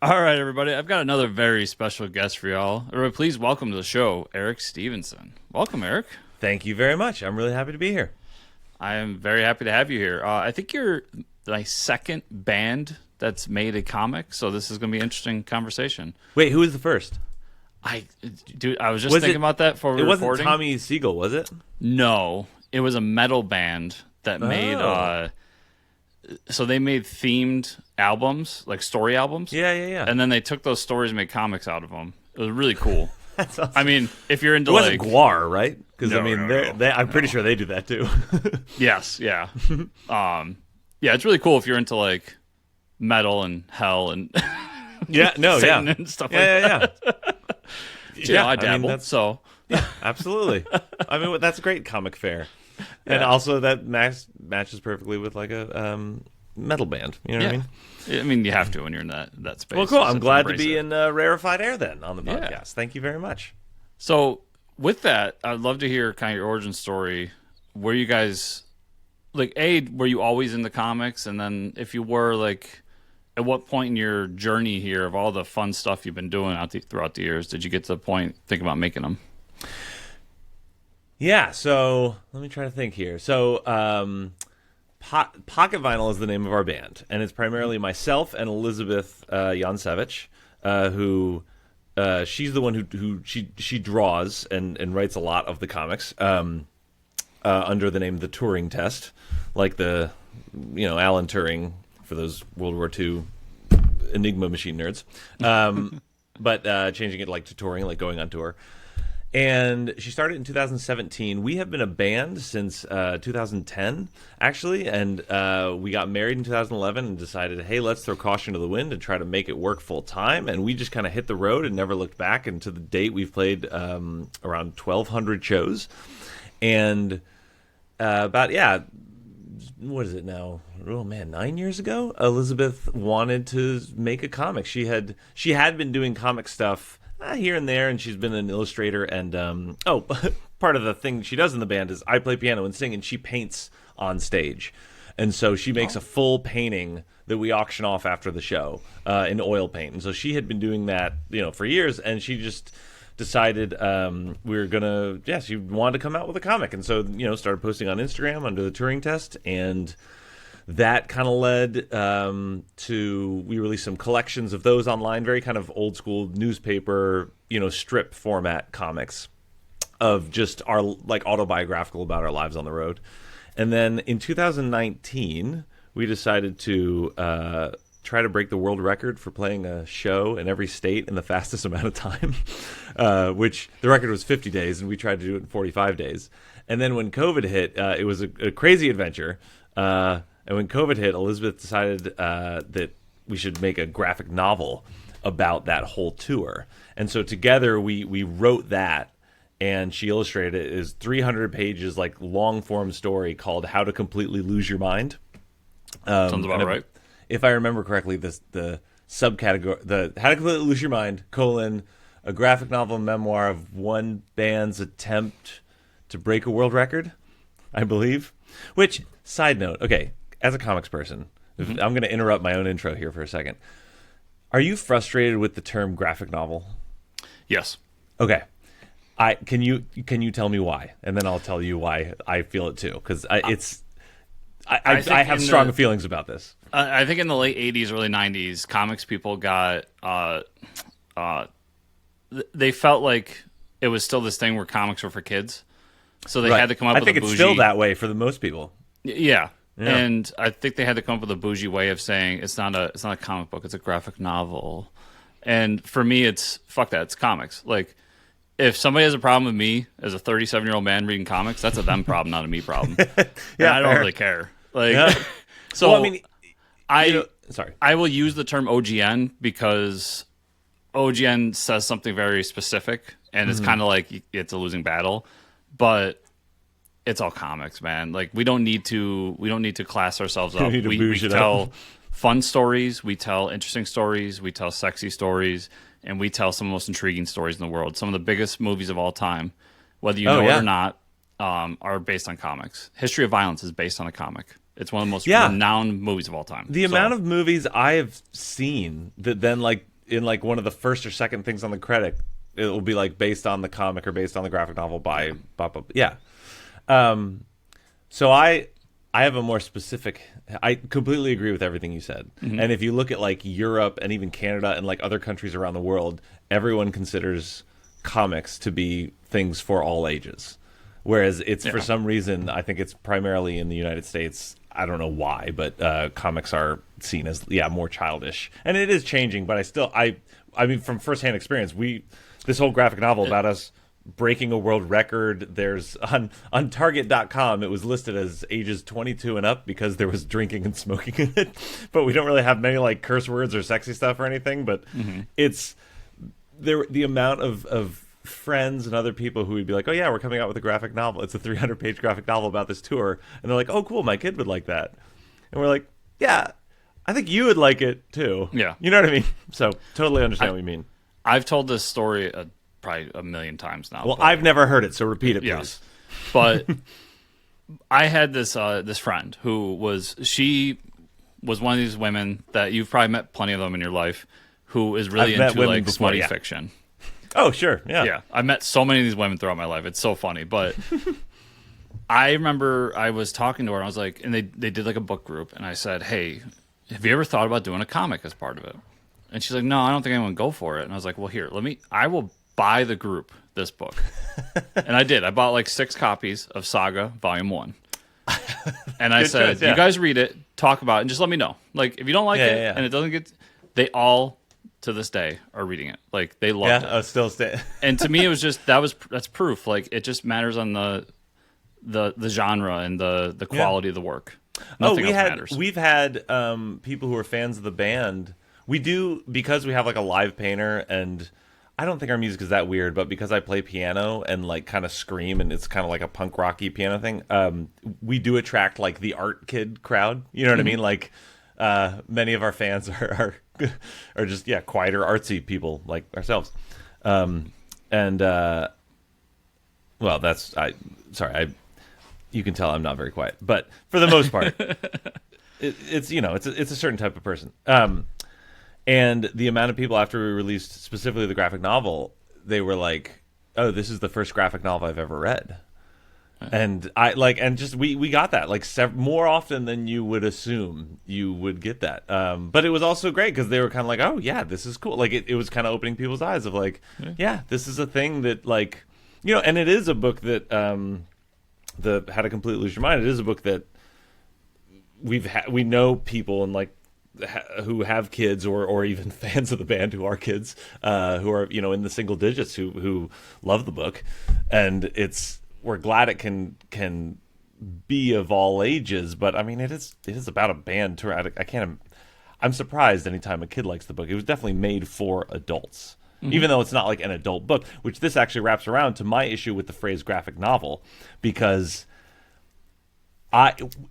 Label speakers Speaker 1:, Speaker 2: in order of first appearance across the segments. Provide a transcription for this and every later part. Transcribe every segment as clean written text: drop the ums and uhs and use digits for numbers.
Speaker 1: All right, everybody. I've got another very special guest for y'all. Everybody, please welcome to the show, Eric Stevenson. Welcome, Eric.
Speaker 2: Thank you very much. I'm really happy to be here.
Speaker 1: I am very happy to have you here. I think you're my second band that's made a comic, so this is going to be an interesting conversation.
Speaker 2: Wait, who was the first?
Speaker 1: I was just thinking about that before we were
Speaker 2: recording. It wasn't
Speaker 1: recording.
Speaker 2: Tommy Siegel, was it?
Speaker 1: No, it was a metal band that made. So they made themed albums, like story albums.
Speaker 2: Yeah.
Speaker 1: And then they took those stories and made comics out of them. It was really cool.
Speaker 2: That's awesome.
Speaker 1: I mean, if you're into
Speaker 2: it wasn't Guar, right? Because
Speaker 1: No,
Speaker 2: I mean,
Speaker 1: no.
Speaker 2: I'm pretty sure they do that too.
Speaker 1: Yes, yeah. Yeah, it's really cool if you're into like metal and hell and Satan and stuff like that.
Speaker 2: Yeah.
Speaker 1: I dabble.
Speaker 2: Yeah, absolutely. I mean, that's a great comic fare, and also that matches perfectly with like a metal band. You know what I mean?
Speaker 1: I mean, you have to when you're in that space.
Speaker 2: Well, cool. I'm glad to
Speaker 1: embrace
Speaker 2: be
Speaker 1: it.
Speaker 2: in Rarefied Air then on the podcast.
Speaker 1: Yeah.
Speaker 2: Thank you very much.
Speaker 1: So, with that, I'd love to hear kind of your origin story. Were you guys were you always in the comics? And then, if you were, like, at what point in your journey here of all the fun stuff you've been doing throughout the years did you get to the point thinking about making them?
Speaker 2: Yeah, so let me try to think here. So, Pocket Vinyl is the name of our band, and it's primarily myself and Elizabeth Jansevich, who she's the one who she draws and writes a lot of the comics under the name The Turing Test, like the Alan Turing for those World War II Enigma machine nerds, but changing it like to touring, like going on tour. And she started in 2017. We have been a band since 2010, actually, and we got married in 2011 and decided, hey, let's throw caution to the wind and try to make it work full time. And we just kind of hit the road and never looked back. And to the date, we've played around 1,200 shows. And what is it now? Oh man, 9 years ago, Elizabeth wanted to make a comic. She had been doing comic stuff here and there, and she's been an illustrator. And part of the thing she does in the band is I play piano and sing, and she paints on stage. And so she makes a full painting that we auction off after the show in oil paint. And so she had been doing that, for years, and she just decided she wanted to come out with a comic. And so, started posting on Instagram under the Turing Test, and that kind of led to we released some collections of those online, very kind of old school newspaper, strip format comics of just our like autobiographical about our lives on the road. And then in 2019, we decided to try to break the world record for playing a show in every state in the fastest amount of time, which the record was 50 days, and we tried to do it in 45 days. And then when COVID hit, it was a crazy adventure. And when COVID hit, Elizabeth decided that we should make a graphic novel about that whole tour. And so together we wrote that, and she illustrated it. It is 300 pages, like long-form story called How to Completely Lose Your Mind.
Speaker 1: Sounds about right.
Speaker 2: If I remember correctly, the subcategory, the How to Completely Lose Your Mind, a graphic novel memoir of one band's attempt to break a world record, I believe. Which, side note, okay, as a comics person, I'm going to interrupt my own intro here for a second. Are you frustrated with the term graphic novel?
Speaker 1: Yes.
Speaker 2: Okay. Can you tell me why? And then I'll tell you why I feel it too, because I have strong feelings about this.
Speaker 1: I think in the late 80s, early 90s, comics people got they felt like it was still this thing where comics were for kids. So they had to come up with a bougie...
Speaker 2: I think it's still that way for the most people.
Speaker 1: Yeah. And I think they had to come up with a bougie way of saying it's not a comic book, it's a graphic novel. And for me, it's fuck that, it's comics. Like, if somebody has a problem with me as a 37-year-old man reading comics, that's a them problem, not a me problem. I don't really care. Like, so
Speaker 2: well, I mean,
Speaker 1: I will use the term OGN because OGN says something very specific, and it's kind of like it's a losing battle. But it's all comics, man. Like we don't need to class ourselves up. We tell fun stories, we tell interesting stories, we tell sexy stories, and we tell some of the most intriguing stories in the world. Some of the biggest movies of all time, whether you know it or not, are based on comics. History of Violence is based on a comic. It's one of the most renowned movies of all time.
Speaker 2: The amount of movies I have seen that then like in like one of the first or second things on the credit, it will be like based on the comic or based on the graphic novel by yeah. So I have a more specific. I completely agree with everything you said. And if you look at like Europe and even Canada and like other countries around the world, everyone considers comics to be things for all ages. Whereas it's for some reason, I think it's primarily in the United States. I don't know why, but comics are seen as more childish, and it is changing. But I mean, from firsthand experience, this whole graphic novel about us breaking a world record. There's on Target.com, it was listed as ages 22 and up because there was drinking and smoking in it. But we don't really have many like curse words or sexy stuff or anything. But it's the amount of friends and other people who would be like, oh yeah, we're coming out with a graphic novel. It's a 300-page graphic novel about this tour. And they're like, oh cool, my kid would like that. And we're like, yeah, I think you would like it too.
Speaker 1: Yeah.
Speaker 2: You know what I mean? So totally understand what you mean.
Speaker 1: I've told this story probably a million times now.
Speaker 2: Well, I've never heard it, so repeat it, please.
Speaker 1: Yes. But I had this friend who was one of these women that you've probably met plenty of them in your life, who is really into like smutty fiction.
Speaker 2: Oh, sure. Yeah.
Speaker 1: Yeah. I met so many of these women throughout my life. It's so funny. But I remember I was talking to her and I was like, and they did like a book group. And I said, hey, have you ever thought about doing a comic as part of it? And she's like, no, I don't think anyone would go for it. And I was like, well, here, I will buy the group this book. And I did. I bought like 6 copies of Saga Volume 1. And I said, you guys read it, talk about it, and just let me know. Like, if you don't like it and it doesn't get... They all... to this day are reading it. Like they loved it.
Speaker 2: Still stay.
Speaker 1: And to me it was just that's proof. Like it just matters on the genre and the quality of the work. Nothing else matters.
Speaker 2: We've had people who are fans of the band. We do, because we have like a live painter, and I don't think our music is that weird, but because I play piano and like kind of scream, and it's kind of like a punk rocky piano thing, we do attract like the art kid crowd. You know what I mean? Like many of our fans are just quieter, artsy people like ourselves. Well, that's you can tell I'm not very quiet, but for the most part, it's a certain type of person. And the amount of people after we released specifically the graphic novel, they were like, "Oh, this is the first graphic novel I've ever read." And we got that like more often than you would assume you would get that. But it was also great because they were kind of like, oh yeah, this is cool. Like it was kind of opening people's eyes of like, yeah, this is a thing that like, and it is a book that the How to Completely Lose Your Mind. It is a book that we know people and like who have kids or even fans of the band who are kids who are in the single digits who love the book, and we're glad it can be of all ages, but I mean it is about a band tour. I'm surprised anytime a kid likes the book. It was definitely made for adults, even though it's not like an adult book, which this actually wraps around to my issue with the phrase graphic novel, because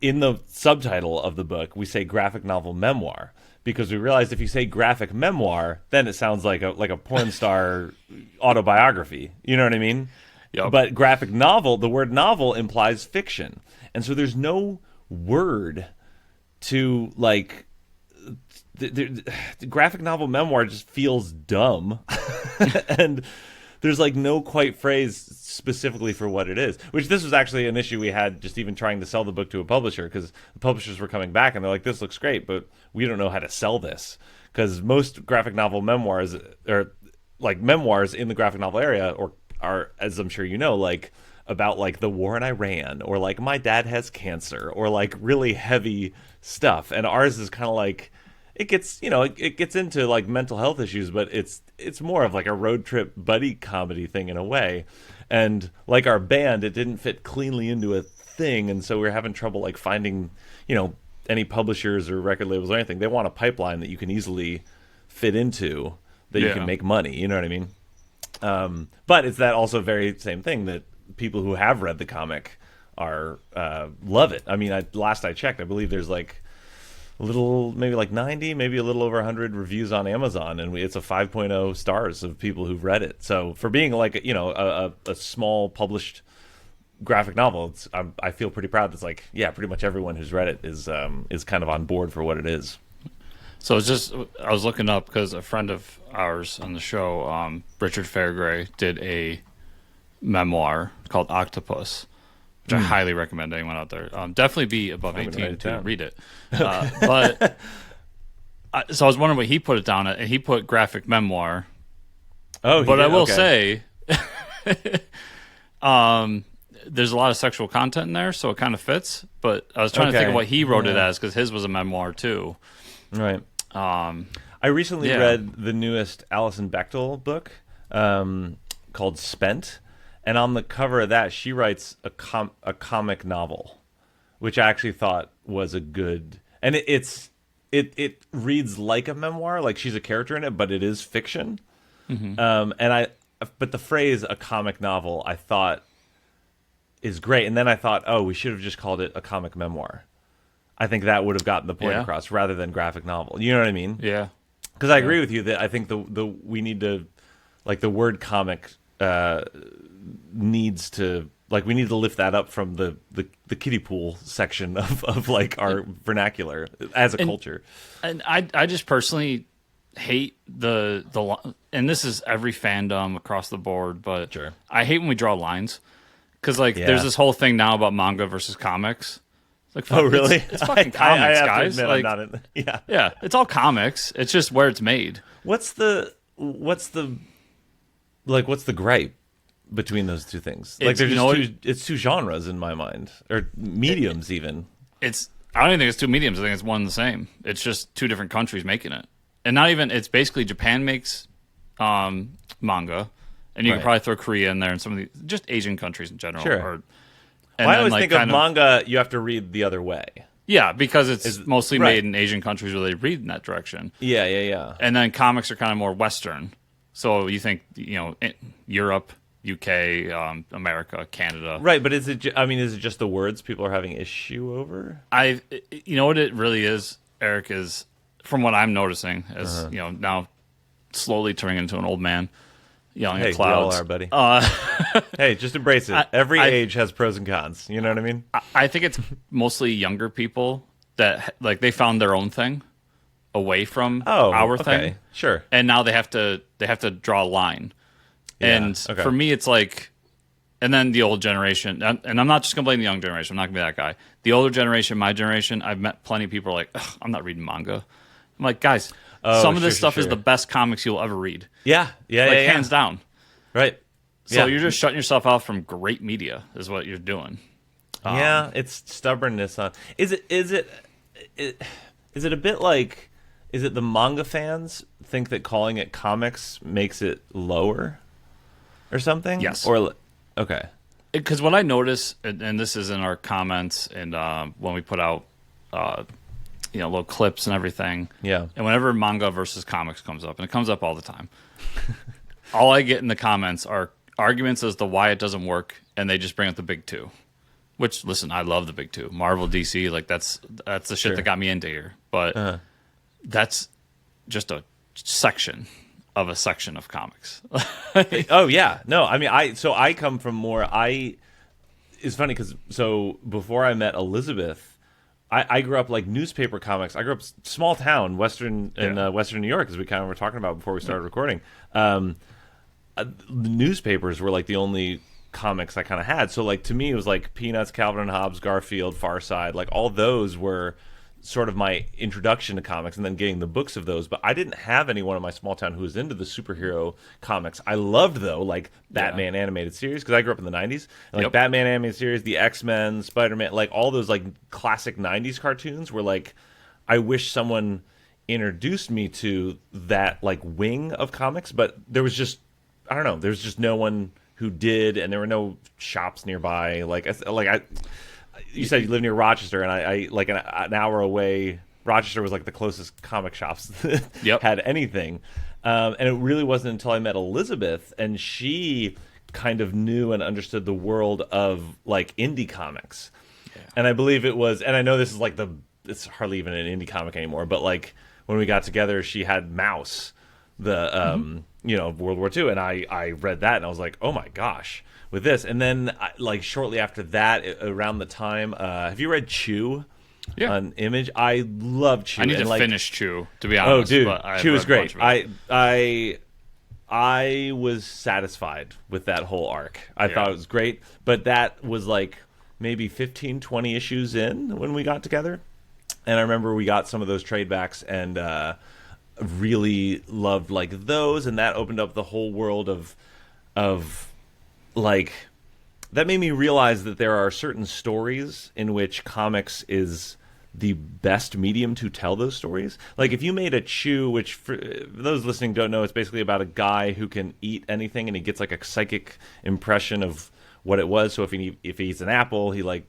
Speaker 2: in the subtitle of the book we say graphic novel memoir, because we realized if you say graphic memoir, then it sounds like a porn star autobiography. You know what I mean? Yep. But graphic novel, the word novel implies fiction. And so there's no word to like the graphic novel memoir just feels dumb. And there's like no quite phrase specifically for what it is, which this was actually an issue we had just even trying to sell the book to a publisher, because the publishers were coming back and they're like, this looks great, but we don't know how to sell this, because most graphic novel memoirs or like memoirs in the graphic novel area are, as I'm sure you know, like about like the war in Iran, or like my dad has cancer, or like really heavy stuff. And ours is kind of like, it gets into like mental health issues, but it's more of like a road trip buddy comedy thing in a way. And like our band, it didn't fit cleanly into a thing, and so we were having trouble like finding any publishers or record labels or anything. They want a pipeline that you can easily fit into, that you can make money. You know what I mean? But it's that also very same thing that people who have read the comic are love it. I mean, last I checked, I believe there's like maybe like 90, maybe a little over 100 reviews on Amazon, and it's a 5.0 stars of people who've read it. So for being like a small published graphic novel, I feel pretty proud. It's like, yeah, pretty much everyone who's read it is kind of on board for what it is.
Speaker 1: So it's just I was looking up because a friend of ours on the show, Richard Fairgray, did a memoir called Octopus, which I highly recommend anyone out there. Definitely be above 18 to read it. But so I was wondering what he put it down at, and he put graphic memoir.
Speaker 2: Oh,
Speaker 1: but I will say, there's a lot of sexual content in there, so it kind of fits. But I was trying to think of what he wrote it as, because his was a memoir too.
Speaker 2: Right. I recently read the newest Alison Bechdel book called Spent, and on the cover of that, she writes a comic novel, which I actually thought was a good, and it reads like a memoir, like she's a character in it, but it is fiction. But the phrase "a comic novel" I thought is great, and then I thought, oh, we should have just called it a comic memoir. I think that would have gotten the point across rather than graphic novel. You know what I mean?
Speaker 1: Yeah.
Speaker 2: Because I agree with you that I think the we need to, like, the word comic needs to, like, we need to lift that up from the kiddie pool section of like our vernacular as a culture.
Speaker 1: And I just personally hate the and this is every fandom across the board, but
Speaker 2: Sure.
Speaker 1: I hate when we draw lines, because there's this whole thing now about manga versus comics. It's like,
Speaker 2: oh, really?
Speaker 1: It's fucking comics,
Speaker 2: I
Speaker 1: guys.
Speaker 2: To admit, I'm not in,
Speaker 1: yeah, it's all comics. It's just where it's made.
Speaker 2: What's the gripe between those two things? Like, it's two genres in my mind, or mediums even.
Speaker 1: I don't even think it's two mediums. I think it's one and the same. It's just two different countries making it, and not even. It's basically Japan makes manga, and you can probably throw Korea in there and some of the just Asian countries in general.
Speaker 2: Sure. I always think of manga, you have to read the other way.
Speaker 1: Yeah, because it's mostly made in Asian countries where they read in that direction.
Speaker 2: Yeah.
Speaker 1: And then comics are kind of more Western. So you think, Europe, UK, America, Canada.
Speaker 2: Right, but is it just the words people are having issue over?
Speaker 1: You know what it really is, Eric, is from what I'm noticing as, now slowly turning into an old man. Yelling at clouds.
Speaker 2: We all are, buddy. Hey, just embrace it. Every age has pros and cons. You know what I mean?
Speaker 1: I think it's mostly younger people that they found their own thing away from our thing.
Speaker 2: Sure.
Speaker 1: And now they have to draw a line.
Speaker 2: Yeah,
Speaker 1: and for me, it's like, and then the old generation, and I'm not just gonna blame the young generation. I'm not gonna be that guy. The older generation, my generation, I've met plenty of people who are like, I'm not reading manga. I'm like, guys. Some of this stuff is the best comics you'll ever read.
Speaker 2: Yeah.
Speaker 1: Hands down.
Speaker 2: Right.
Speaker 1: So you're just shutting yourself out from great media, is what you're doing.
Speaker 2: It's stubbornness on. Is it a bit like? Is it the manga fans think that calling it comics makes it lower, or something?
Speaker 1: Yes.
Speaker 2: Or okay.
Speaker 1: Because what I notice, and this is in our comments, and when we put out. Little clips and everything.
Speaker 2: Yeah.
Speaker 1: And whenever manga versus comics comes up, and it comes up all the time, all I get in the comments are arguments as to why it doesn't work, and they just bring up the big two. Which, listen, I love the big two. Marvel, DC, that's the shit that got me into here. But that's just a section of a section of comics.
Speaker 2: Oh, yeah. No, I mean, I come from more... It's funny, because before I met Elizabeth... I grew up like newspaper comics. I grew up small town, Western New York, as we kind of were talking about before we started recording. The newspapers were like the only comics I kind of had. So like to me, it was like Peanuts, Calvin and Hobbes, Garfield, Far Side. Like all those were sort of my introduction to comics, and then getting the books of those. But I didn't have anyone in my small town who was into the superhero comics. I loved, though, like Batman animated series, because I grew up in the 90s. And, like Batman animated series, the X-Men, Spider-Man, like all those like classic 90s cartoons were like, I wish someone introduced me to that like wing of comics. But there was just, I don't know, there was just no one who did, and there were no shops nearby. You said you live near Rochester, and I like an hour away. Rochester was like the closest comic shops that had anything. And it really wasn't until I met Elizabeth, and she kind of knew and understood the world of like indie comics. Yeah. And I believe it was, and I know this is like it's hardly even an indie comic anymore, but like when we got together, she had Mouse, the World War II, and I read that, and I was like, oh my gosh. With this, and then like shortly after that, around the time, have you read Chew? on Image. I love Chew.
Speaker 1: I need to
Speaker 2: like,
Speaker 1: finish Chew, to be honest.
Speaker 2: Oh, dude,
Speaker 1: but
Speaker 2: Chew is great. I was satisfied with that whole arc. I thought it was great, but that was like maybe 15, 20 issues in when we got together. And I remember we got some of those trade backs and really loved like those, and that opened up the whole world of like, that made me realize that there are certain stories in which comics is the best medium to tell those stories. Like if you made a Chew, which for those listening don't know, it's basically about a guy who can eat anything and he gets like a psychic impression of what it was. So if he eats an apple, he like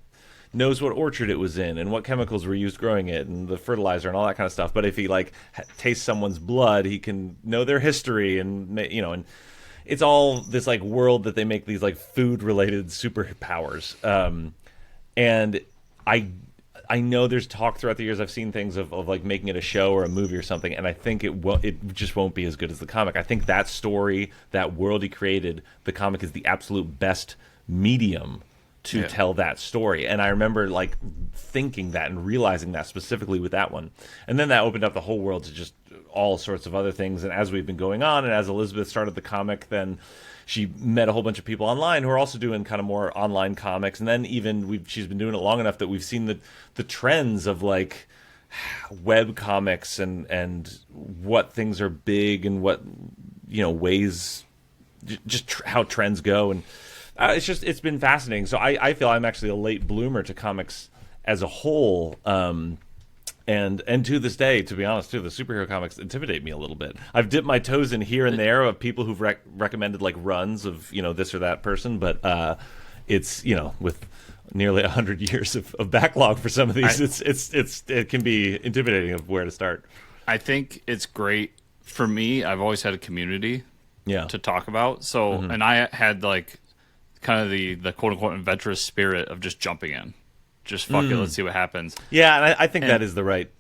Speaker 2: knows what orchard it was in and what chemicals were used growing it and the fertilizer and all that kind of stuff. But if he like tastes someone's blood, he can know their history and and it's all this like world that they make these like food related superpowers. And I know there's talk throughout the years. I've seen things of like making it a show or a movie or something, and I think it just won't be as good as the comic. I think that story, that world he created, the comic is the absolute best medium to tell that story. And I remember like thinking that and realizing that specifically with that one. And then that opened up the whole world to just all sorts of other things. And as we've been going on, and as Elizabeth started the comic, then she met a whole bunch of people online who are also doing kind of more online comics. And then even she's been doing it long enough that we've seen the trends of like web comics and what things are big and what, ways, just how trends go. And it's been fascinating. So I feel I'm actually a late bloomer to comics as a whole. And to this day, to be honest, too, the superhero comics intimidate me a little bit. I've dipped my toes in here and there of people who've recommended like runs of this or that person, but it's with nearly 100 years of backlog for some of these, it can be intimidating of where to start.
Speaker 1: I think it's great for me. I've always had a community to talk about. So and I had like kind of the quote unquote adventurous spirit of just jumping in. Just fuck it, let's see what happens.
Speaker 2: Yeah, and I think that is the right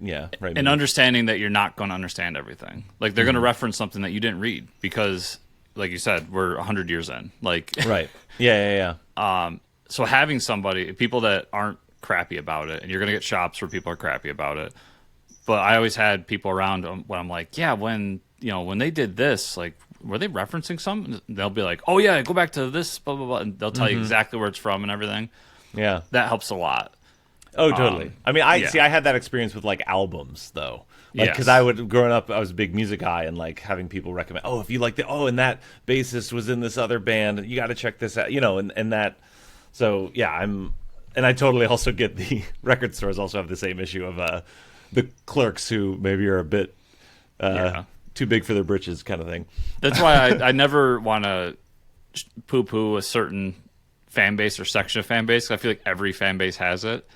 Speaker 2: right.
Speaker 1: And
Speaker 2: move.
Speaker 1: Understanding that you're not going to understand everything. Like they're going to reference something that you didn't read because, like you said, we're 100 years in. Like
Speaker 2: right. Yeah.
Speaker 1: So having people that aren't crappy about it, and you're going to get shops where people are crappy about it. But I always had people around when I'm like, yeah, when they did this, like, were they referencing something? They'll be like, oh yeah, go back to this, blah blah blah, and they'll tell you exactly where it's from and everything.
Speaker 2: Yeah,
Speaker 1: that helps a lot.
Speaker 2: Oh, totally. I mean, I had that experience with like albums though, like because growing up, I was a big music guy, and like having people recommend, oh, if you like and that bassist was in this other band, you got to check this out, and that. So yeah, and I totally also get the record stores also have the same issue of the clerks who maybe are a bit too big for their britches kind of thing.
Speaker 1: That's why I never want to poo-poo a certain fan base or section of fan base. I feel like every fan base has it.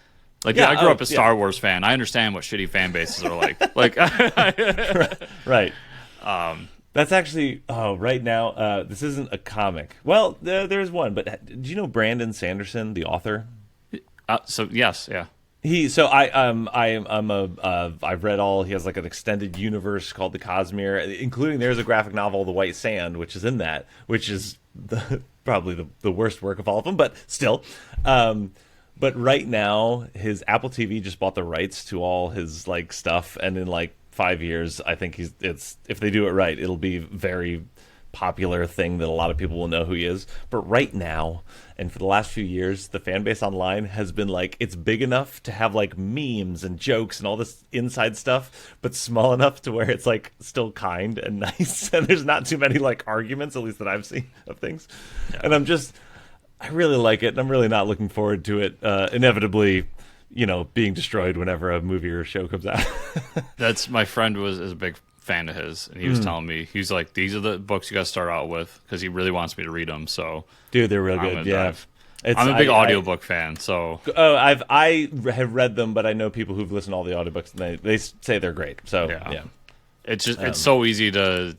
Speaker 1: Like I grew up a Star Wars fan. I understand what shitty fan bases are like.
Speaker 2: Right. That's actually right now. This isn't a comic. Well, there's one. But do you know Brandon Sanderson, the author?
Speaker 1: So yes, yeah.
Speaker 2: I've read all. He has like an extended universe called the Cosmere, including there's a graphic novel, The White Sand, which is in that, which is probably the worst work of all of them, but still. But right now, his Apple TV just bought the rights to all his like stuff, and in like 5 years, I think if they do it right, it'll be very popular thing that a lot of people will know who he is. But right now, and for the last few years, the fan base online has been like, it's big enough to have like memes and jokes and all this inside stuff, but small enough to where it's like still kind and nice, and there's not too many like arguments, at least that I've seen, of things. And I really like it, and I'm really not looking forward to it inevitably being destroyed whenever a movie or a show comes out.
Speaker 1: That's my friend is a big fan of his, and he was telling me, he's like, these are the books you got to start out with, because he really wants me to read them. So
Speaker 2: dude, they're real good. Yeah,
Speaker 1: I'm a big audiobook fan. So
Speaker 2: I have read them, but I know people who've listened to all the audiobooks, and they say they're great. So yeah.
Speaker 1: It's just it's so easy to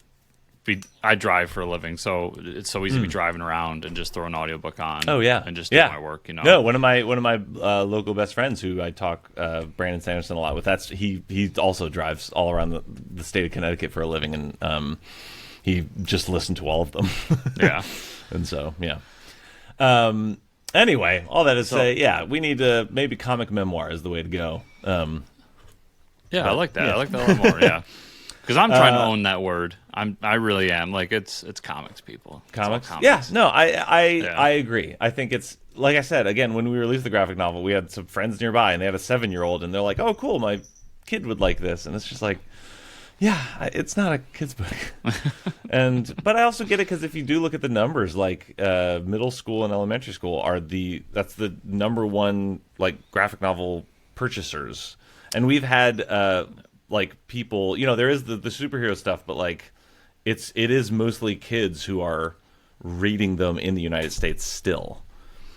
Speaker 1: I drive for a living, so it's so easy to be driving around and just throw an audiobook on.
Speaker 2: Oh yeah,
Speaker 1: and just do my work.
Speaker 2: No, one of my local best friends who I talk Brandon Sanderson a lot with. He also drives all around the state of Connecticut for a living, and he just listened to all of them.
Speaker 1: Yeah,
Speaker 2: and so yeah. Anyway, all that to say, yeah, we need to maybe comic memoir is the way to go.
Speaker 1: I like that. Yeah. I like that a lot more. Yeah, because I'm trying to own that word. I really am. Like it's comics, people.
Speaker 2: Comics?
Speaker 1: Comics.
Speaker 2: Yeah, no, I agree. I think it's like I said again when we released the graphic novel, we had some friends nearby and they had a 7-year-old and they're like, "Oh, cool, my kid would like this," and it's just like, yeah, it's not a kid's book. But I also get it because if you do look at the numbers, like middle school and elementary school that's the number one like graphic novel purchasers, and we've had like people, there is the superhero stuff, but like it is mostly kids who are reading them in the United States still.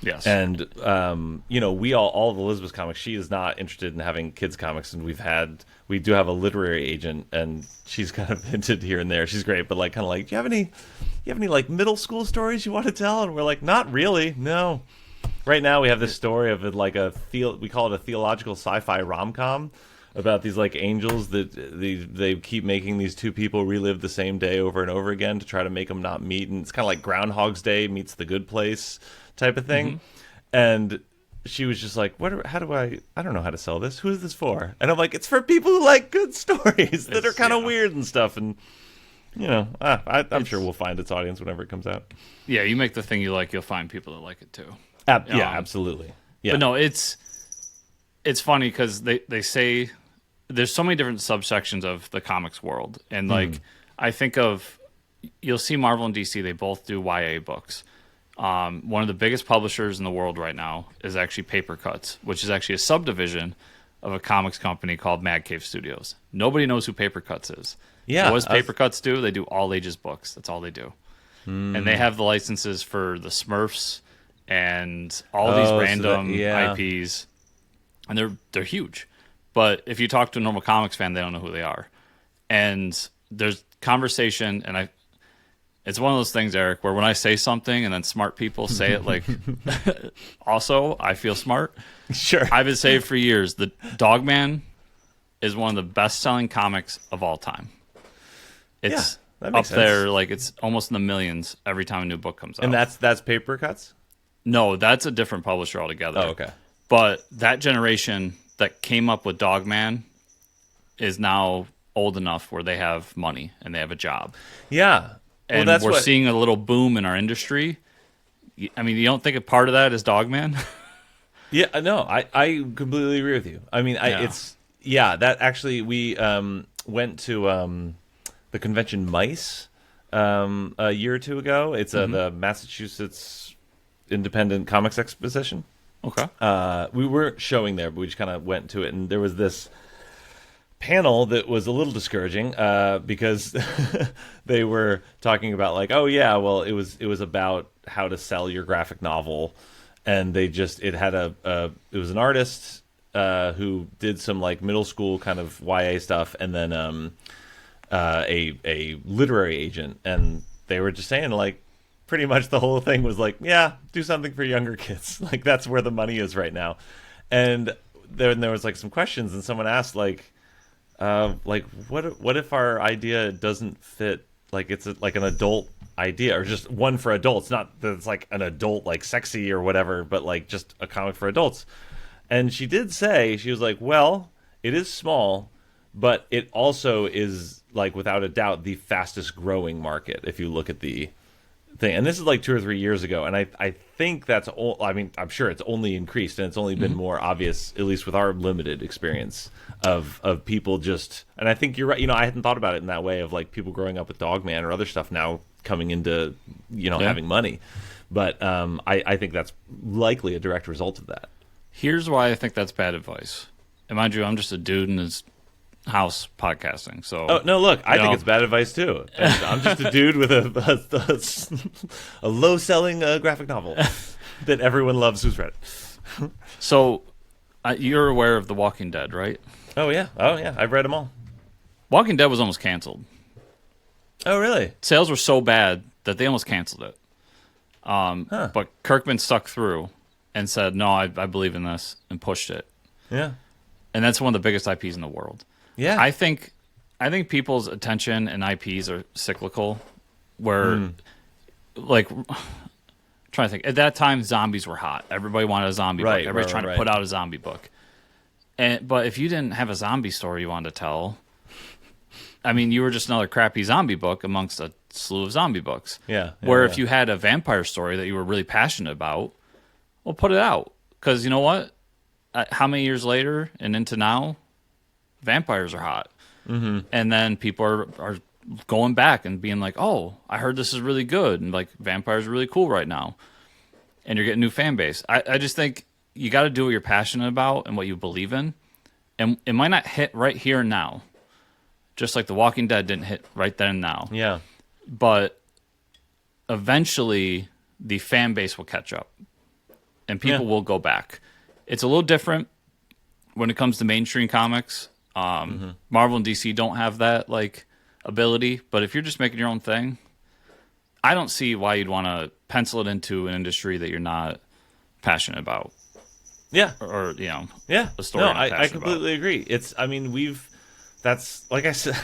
Speaker 1: Yes.
Speaker 2: And all of Elizabeth's comics, she is not interested in having kids comics, and we do have a literary agent, and she's kind of hinted here and there. She's great, but like kind of like, do you have any like middle school stories you want to tell? And we're like, not really, no. Right now we have this story of like we call it a theological sci-fi rom-com about these like angels that they keep making these two people relive the same day over and over again to try to make them not meet, and it's kind of like Groundhog's Day meets The Good Place type of thing. And she was just like, I don't know how to sell this. Who is this for? And I'm like, it's for people who like good stories that are kind of weird and stuff. And I'm sure we'll find its audience whenever it comes out.
Speaker 1: Yeah, you make the thing you like, you'll find people that like it too.
Speaker 2: Yeah, absolutely. Yeah.
Speaker 1: But no, it's funny because they say there's so many different subsections of the comics world, and like I think you'll see Marvel and DC, they both do YA books. One of the biggest publishers in the world right now is actually Paper Cuts, which is actually a subdivision of a comics company called Mad Cave Studios. Nobody knows who Paper Cuts is.
Speaker 2: Yeah.
Speaker 1: So what does Paper Cuts do? They do all ages books. That's all they do. And they have the licenses for the Smurfs and all these random IPs, and they're huge. But if you talk to a normal comics fan, they don't know who they are. And there's conversation, and it's one of those things, Eric, where when I say something and then smart people say it like, also, I feel smart.
Speaker 2: Sure.
Speaker 1: I've been saying for years, the Dogman is one of the best-selling comics of all time. It's
Speaker 2: that
Speaker 1: up
Speaker 2: makes sense.
Speaker 1: there, like it's almost in the millions every time a new book comes out.
Speaker 2: And that's Paper Cuts?
Speaker 1: No, that's a different publisher altogether.
Speaker 2: Oh, okay.
Speaker 1: But that generation that came up with Dogman is now old enough where they have money and they have a job.
Speaker 2: Yeah.
Speaker 1: And we're seeing a little boom in our industry. I mean, you don't think a part of that is Dogman?
Speaker 2: Yeah, no, I completely agree with you. I mean, that actually, we went to the convention Mice a year or two ago. It's the Massachusetts Independent Comics Exposition.
Speaker 1: Okay.
Speaker 2: We weren't showing there, but we just kind of went to it, and there was this panel that was a little discouraging because they were talking about like, oh yeah, well it was about how to sell your graphic novel, and it was an artist who did some like middle school kind of YA stuff, and then a literary agent, and they were just saying like pretty much the whole thing was like, yeah, do something for younger kids, like that's where the money is right now. And then there was like some questions, and someone asked like what if our idea doesn't fit, like it's like an adult idea, or just one for adults, not that it's like an adult like sexy or whatever, but like just a comic for adults. And she did say, she was like, well, it is small, but it also is like without a doubt the fastest growing market if you look at the thing. And this is like 2 or 3 years ago, and I think that's all. I mean, I'm sure it's only increased, and it's only been more obvious, at least with our limited experience of people just. And I think you're right. I hadn't thought about it in that way of like people growing up with Dogman or other stuff now coming into having money. But I think that's likely a direct result of that.
Speaker 1: Here's why I think that's bad advice. And mind you, I'm just a dude in his house podcasting. So
Speaker 2: no, look, I think it's bad advice too. And I'm just a dude with a low selling graphic novel that everyone loves who's read it.
Speaker 1: So you're aware of The Walking Dead, right?
Speaker 2: Oh yeah, I've read them all.
Speaker 1: Walking Dead was almost canceled.
Speaker 2: Oh really?
Speaker 1: Sales were so bad that they almost canceled it. But Kirkman stuck through and said, no, I believe in this, and pushed it.
Speaker 2: Yeah.
Speaker 1: And that's one of the biggest IPs in the world.
Speaker 2: Yeah.
Speaker 1: I think people's attention and IPs are cyclical, where like trying trying to think. At that time, zombies were hot. Everybody wanted a zombie book. Everybody's trying to put out a zombie book. But if you didn't have a zombie story you wanted to tell, I mean, you were just another crappy zombie book amongst a slew of zombie books. Where if you had a vampire story that you were really passionate about, well, put it out. Because you know what? How many years later and into now, vampires are hot. Mm-hmm. And then people are going back and being like, oh, I heard this is really good. And like, vampires are really cool right now. And you're getting a new fan base. I just think you got to do what you're passionate about and what you believe in. And it might not hit right here and now. Just like The Walking Dead didn't hit right then and now.
Speaker 2: Yeah.
Speaker 1: But eventually the fan base will catch up. And people will go back. It's a little different when it comes to mainstream comics. Marvel and DC don't have that like ability. But if you're just making your own thing, I don't see why you'd want to pencil it into an industry that you're not passionate about.
Speaker 2: Yeah.
Speaker 1: Or you know.
Speaker 2: Yeah.
Speaker 1: A story.
Speaker 2: No, I completely agree. It's. I mean, that's like I said,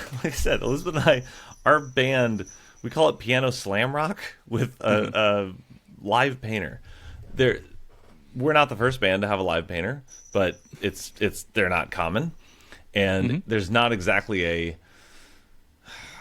Speaker 2: Elizabeth and I, our band, we call it Piano Slam Rock with a live painter. We're not the first band to have a live painter, but they're not common, and there's not exactly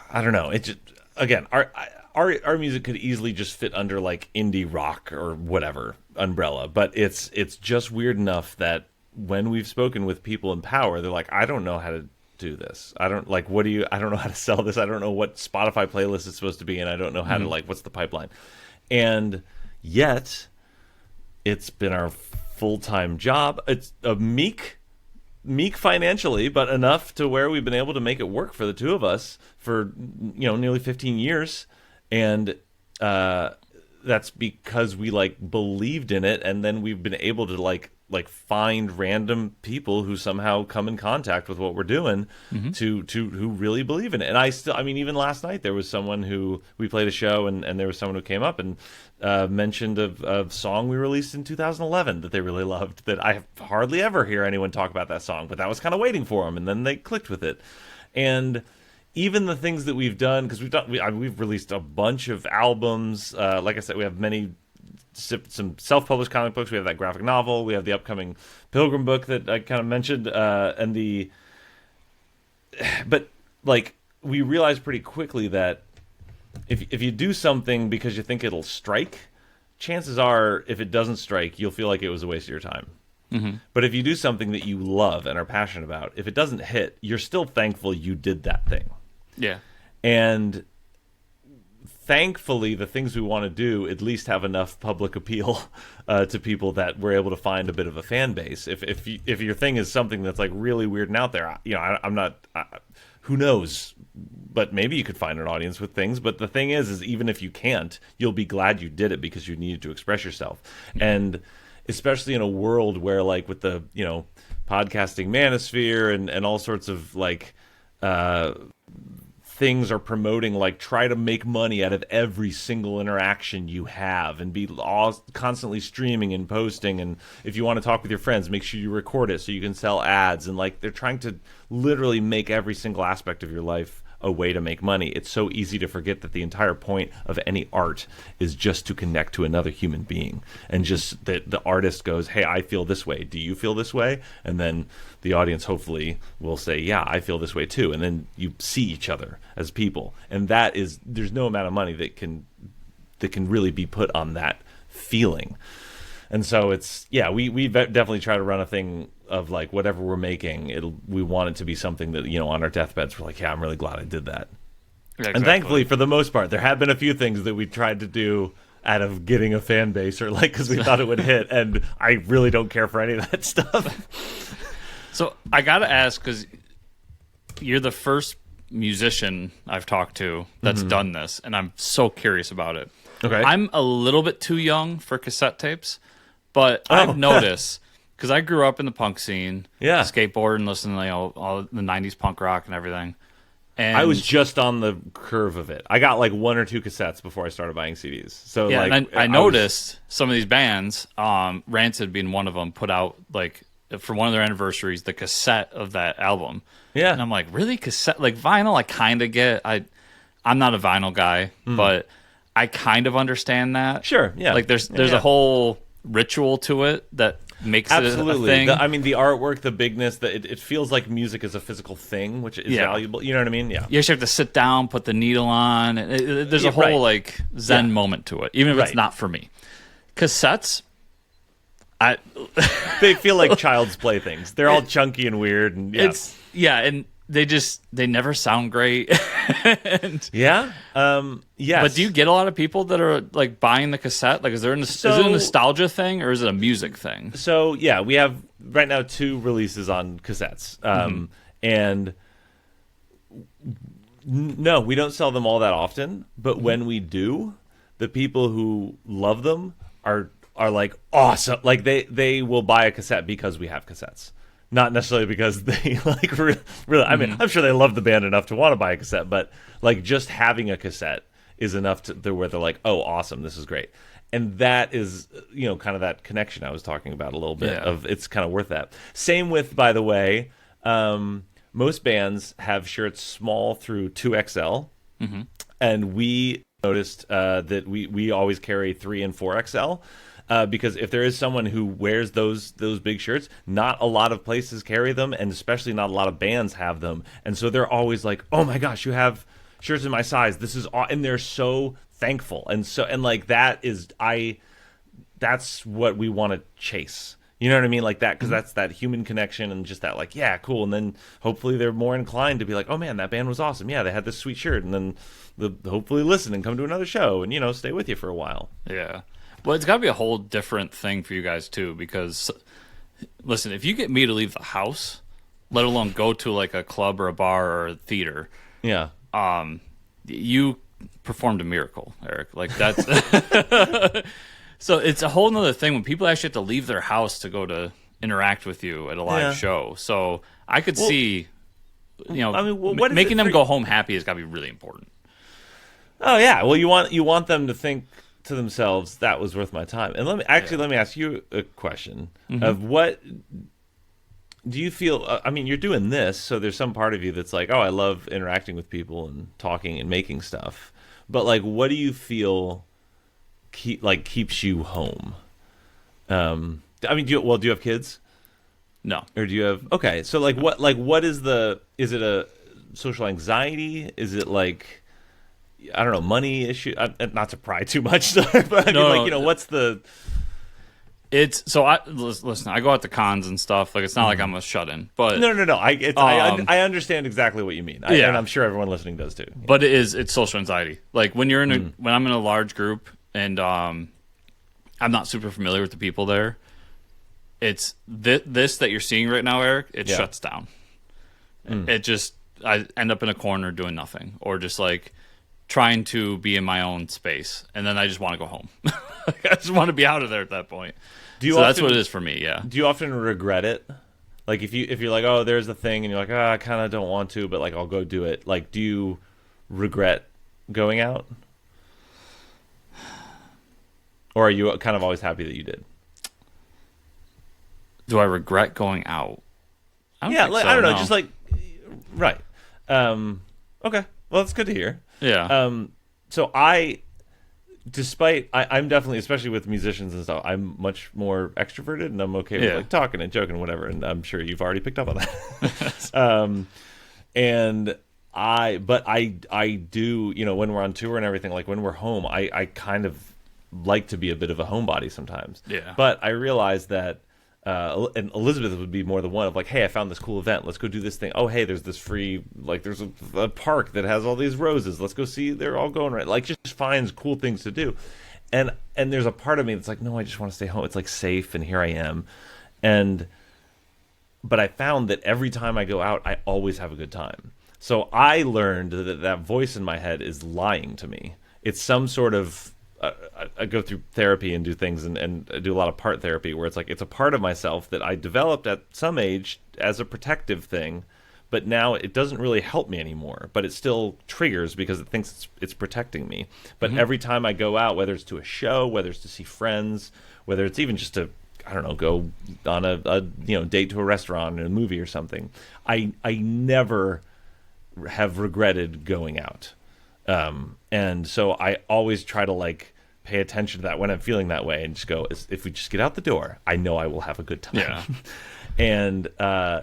Speaker 2: I don't know. It just, again, our music could easily just fit under like indie rock or whatever umbrella, but it's just weird enough that when we've spoken with people in power, they're like, I don't know how to do this. I don't know how to sell this. I don't know what Spotify playlist it's supposed to be in. I don't know how to what's the pipeline. And yet it's been our full-time job. It's a meek financially, but enough to where we've been able to make it work for the two of us for nearly 15 years. And that's because we like believed in it, and then we've been able to like find random people who somehow come in contact with what we're doing to who really believe in it. And I mean, even last night there was someone who we played a show, and there was someone who came up and mentioned a song we released in 2011 that they really loved, that I hardly ever hear anyone talk about that song, but that was kind of waiting for them, and then they clicked with it. And even the things that we've done, because we've released a bunch of albums. Like I said, we have some self-published comic books. We have that graphic novel. We have the upcoming Pilgrim book that I kind of mentioned, but like we realized pretty quickly that if you do something because you think it'll strike, chances are if it doesn't strike, you'll feel like it was a waste of your time. But if you do something that you love and are passionate about, if it doesn't hit, you're still thankful you did that thing.
Speaker 1: Yeah. And
Speaker 2: thankfully, the things we want to do at least have enough public appeal to people that we're able to find a bit of a fan base. If your thing is something that's like really weird and out there, I'm not. Who knows? But maybe you could find an audience with things. But the thing is even if you can't, you'll be glad you did it because you needed to express yourself. And especially in a world where, like, with the podcasting manosphere and all sorts of like things are promoting, like, try to make money out of every single interaction you have and be constantly streaming and posting. And if you want to talk with your friends, make sure you record it so you can sell ads. And like, they're trying to literally make every single aspect of your life a way to make money. It's so easy to forget that the entire point of any art is just to connect to another human being, and just that the artist goes, hey, I feel this way, do you feel this way? And then the audience hopefully will say, yeah, I feel this way too. And then you see each other as people, and there's no amount of money that can really be put on that feeling. And so we definitely try to run a thing of like, whatever we're making, we want it to be something that, on our deathbeds, we're like, yeah, I'm really glad I did that. Yeah, exactly. And thankfully, for the most part, there have been a few things that we tried to do out of getting a fan base, or like because we thought it would hit, and I really don't care for any of that stuff.
Speaker 1: So I gotta ask, because you're the first musician I've talked to that's done this, and I'm so curious about it.
Speaker 2: Okay.
Speaker 1: I'm a little bit too young for cassette tapes, but I've noticed, because I grew up in the punk scene, skateboard and listening to all the 90s punk rock and everything. And
Speaker 2: I was just on the curve of it. I got like one or two cassettes before I started buying CDs. So
Speaker 1: yeah, like, and I noticed some of these bands, Rancid being one of them, put out like for one of their anniversaries the cassette of that album.
Speaker 2: Yeah,
Speaker 1: and I'm like, really, cassette? Like vinyl, I kind of get. I'm not a vinyl guy, but I kind of understand that.
Speaker 2: Sure, yeah.
Speaker 1: Like there's
Speaker 2: Yeah.
Speaker 1: a whole ritual to it that makes
Speaker 2: Absolutely.
Speaker 1: it a thing.
Speaker 2: I mean, the artwork, the bigness, that it feels like music is a physical thing, which is valuable. You know what I mean? Yeah.
Speaker 1: You actually have to sit down, put the needle on. There's a whole like Zen moment to it, even if it's not for me. Cassettes,
Speaker 2: They feel like child's play things. They're all chunky and weird, and
Speaker 1: and they never sound great.
Speaker 2: Yes.
Speaker 1: But do you get a lot of people that are like buying the cassette? Like, is it a nostalgia thing or is it a music thing?
Speaker 2: So yeah, we have right now 2 releases on cassettes, and no, we don't sell them all that often. But when we do, the people who love them are like awesome. Like they will buy a cassette because we have cassettes. Not necessarily because they like really. I mean, I'm sure they love the band enough to want to buy a cassette, but like just having a cassette is enough to where they're like, "Oh, awesome, this is great." And that is, kind of that connection I was talking about a little bit of. It's kind of worth that. Same with, by the way, most bands have shirts small through 2XL, and we noticed that we always carry 3 and 4XL. Because if there is someone who wears those big shirts, not a lot of places carry them, and especially not a lot of bands have them. And so they're always like, "Oh my gosh, you have shirts in my size. This is and they're so thankful." And like that's what we want to chase. You know what I mean? Like that, because that's that human connection and just that like, yeah, cool. And then hopefully they're more inclined to be like, "Oh man, that band was awesome. Yeah, they had this sweet shirt." And then hopefully listen and come to another show and stay with you for a while.
Speaker 1: Yeah. Well, it's got to be a whole different thing for you guys, too, because, listen, if you get me to leave the house, let alone go to, like, a club or a bar or a theater, you performed a miracle, Eric. Like, that's... So it's a whole nother thing when people actually have to leave their house to go to interact with you at a live show. So I could see, making them go home happy has got to be really important.
Speaker 2: Oh, yeah. Well, you want them to think to themselves, that was worth my time. And let me ask you a question of what do you feel? I mean, you're doing this, so there's some part of you that's like, oh, I love interacting with people and talking and making stuff. But like, what do you feel keeps you home? I mean, do you have kids?
Speaker 1: No.
Speaker 2: Or do you have? Okay, so what is is it a social anxiety? Is it like, I don't know, money issue? Not to pry too much, but I mean, what's the?
Speaker 1: It's listen. I go out to cons and stuff. Like, it's not like I'm a shut-in, but
Speaker 2: no. I understand exactly what you mean. And I'm sure everyone listening does too.
Speaker 1: But it's social anxiety. Like when you're when I'm in a large group and I'm not super familiar with the people there. It's this that you're seeing right now, Eric. It shuts down. It just, I end up in a corner doing nothing, or just like trying to be in my own space, and then I just want to go home. I just want to be out of there at that point. That's what it is for me. Yeah.
Speaker 2: Do you often regret it? Like if you're like, oh, there's a thing, and you're like, oh, I kind of don't want to, but like I'll go do it. Like, do you regret going out, or are you kind of always happy that you did?
Speaker 1: Do I regret going out?
Speaker 2: I don't know. Just like, right. Okay. Well, that's good to hear.
Speaker 1: Yeah.
Speaker 2: So I'm definitely, especially with musicians and stuff, I'm much more extroverted, and I'm okay with like talking and joking and whatever. And I'm sure you've already picked up on that. But I do, when we're on tour and everything, like when we're home, I kind of like to be a bit of a homebody sometimes.
Speaker 1: Yeah.
Speaker 2: But I realize that. And Elizabeth would be more the one of like, hey, I found this cool event. Let's go do this thing. Oh, hey, there's this free, like, there's a park that has all these roses. Let's go see. They're all going right. Like, just finds cool things to do. And there's a part of me that's like, no, I just want to stay home. It's like safe, and here I am. But I found that every time I go out, I always have a good time. So I learned that voice in my head is lying to me. It's some sort of I go through therapy and do things and do a lot of part therapy where it's like it's a part of myself that I developed at some age as a protective thing, but now it doesn't really help me anymore. But it still triggers because it thinks it's protecting me. But every time I go out, whether it's to a show, whether it's to see friends, whether it's even just to, I don't know, go on a date to a restaurant or a movie or something, I never have regretted going out. And so I always try to like pay attention to that when I'm feeling that way and just go, if we just get out the door, I know I will have a good time.
Speaker 1: Yeah.
Speaker 2: And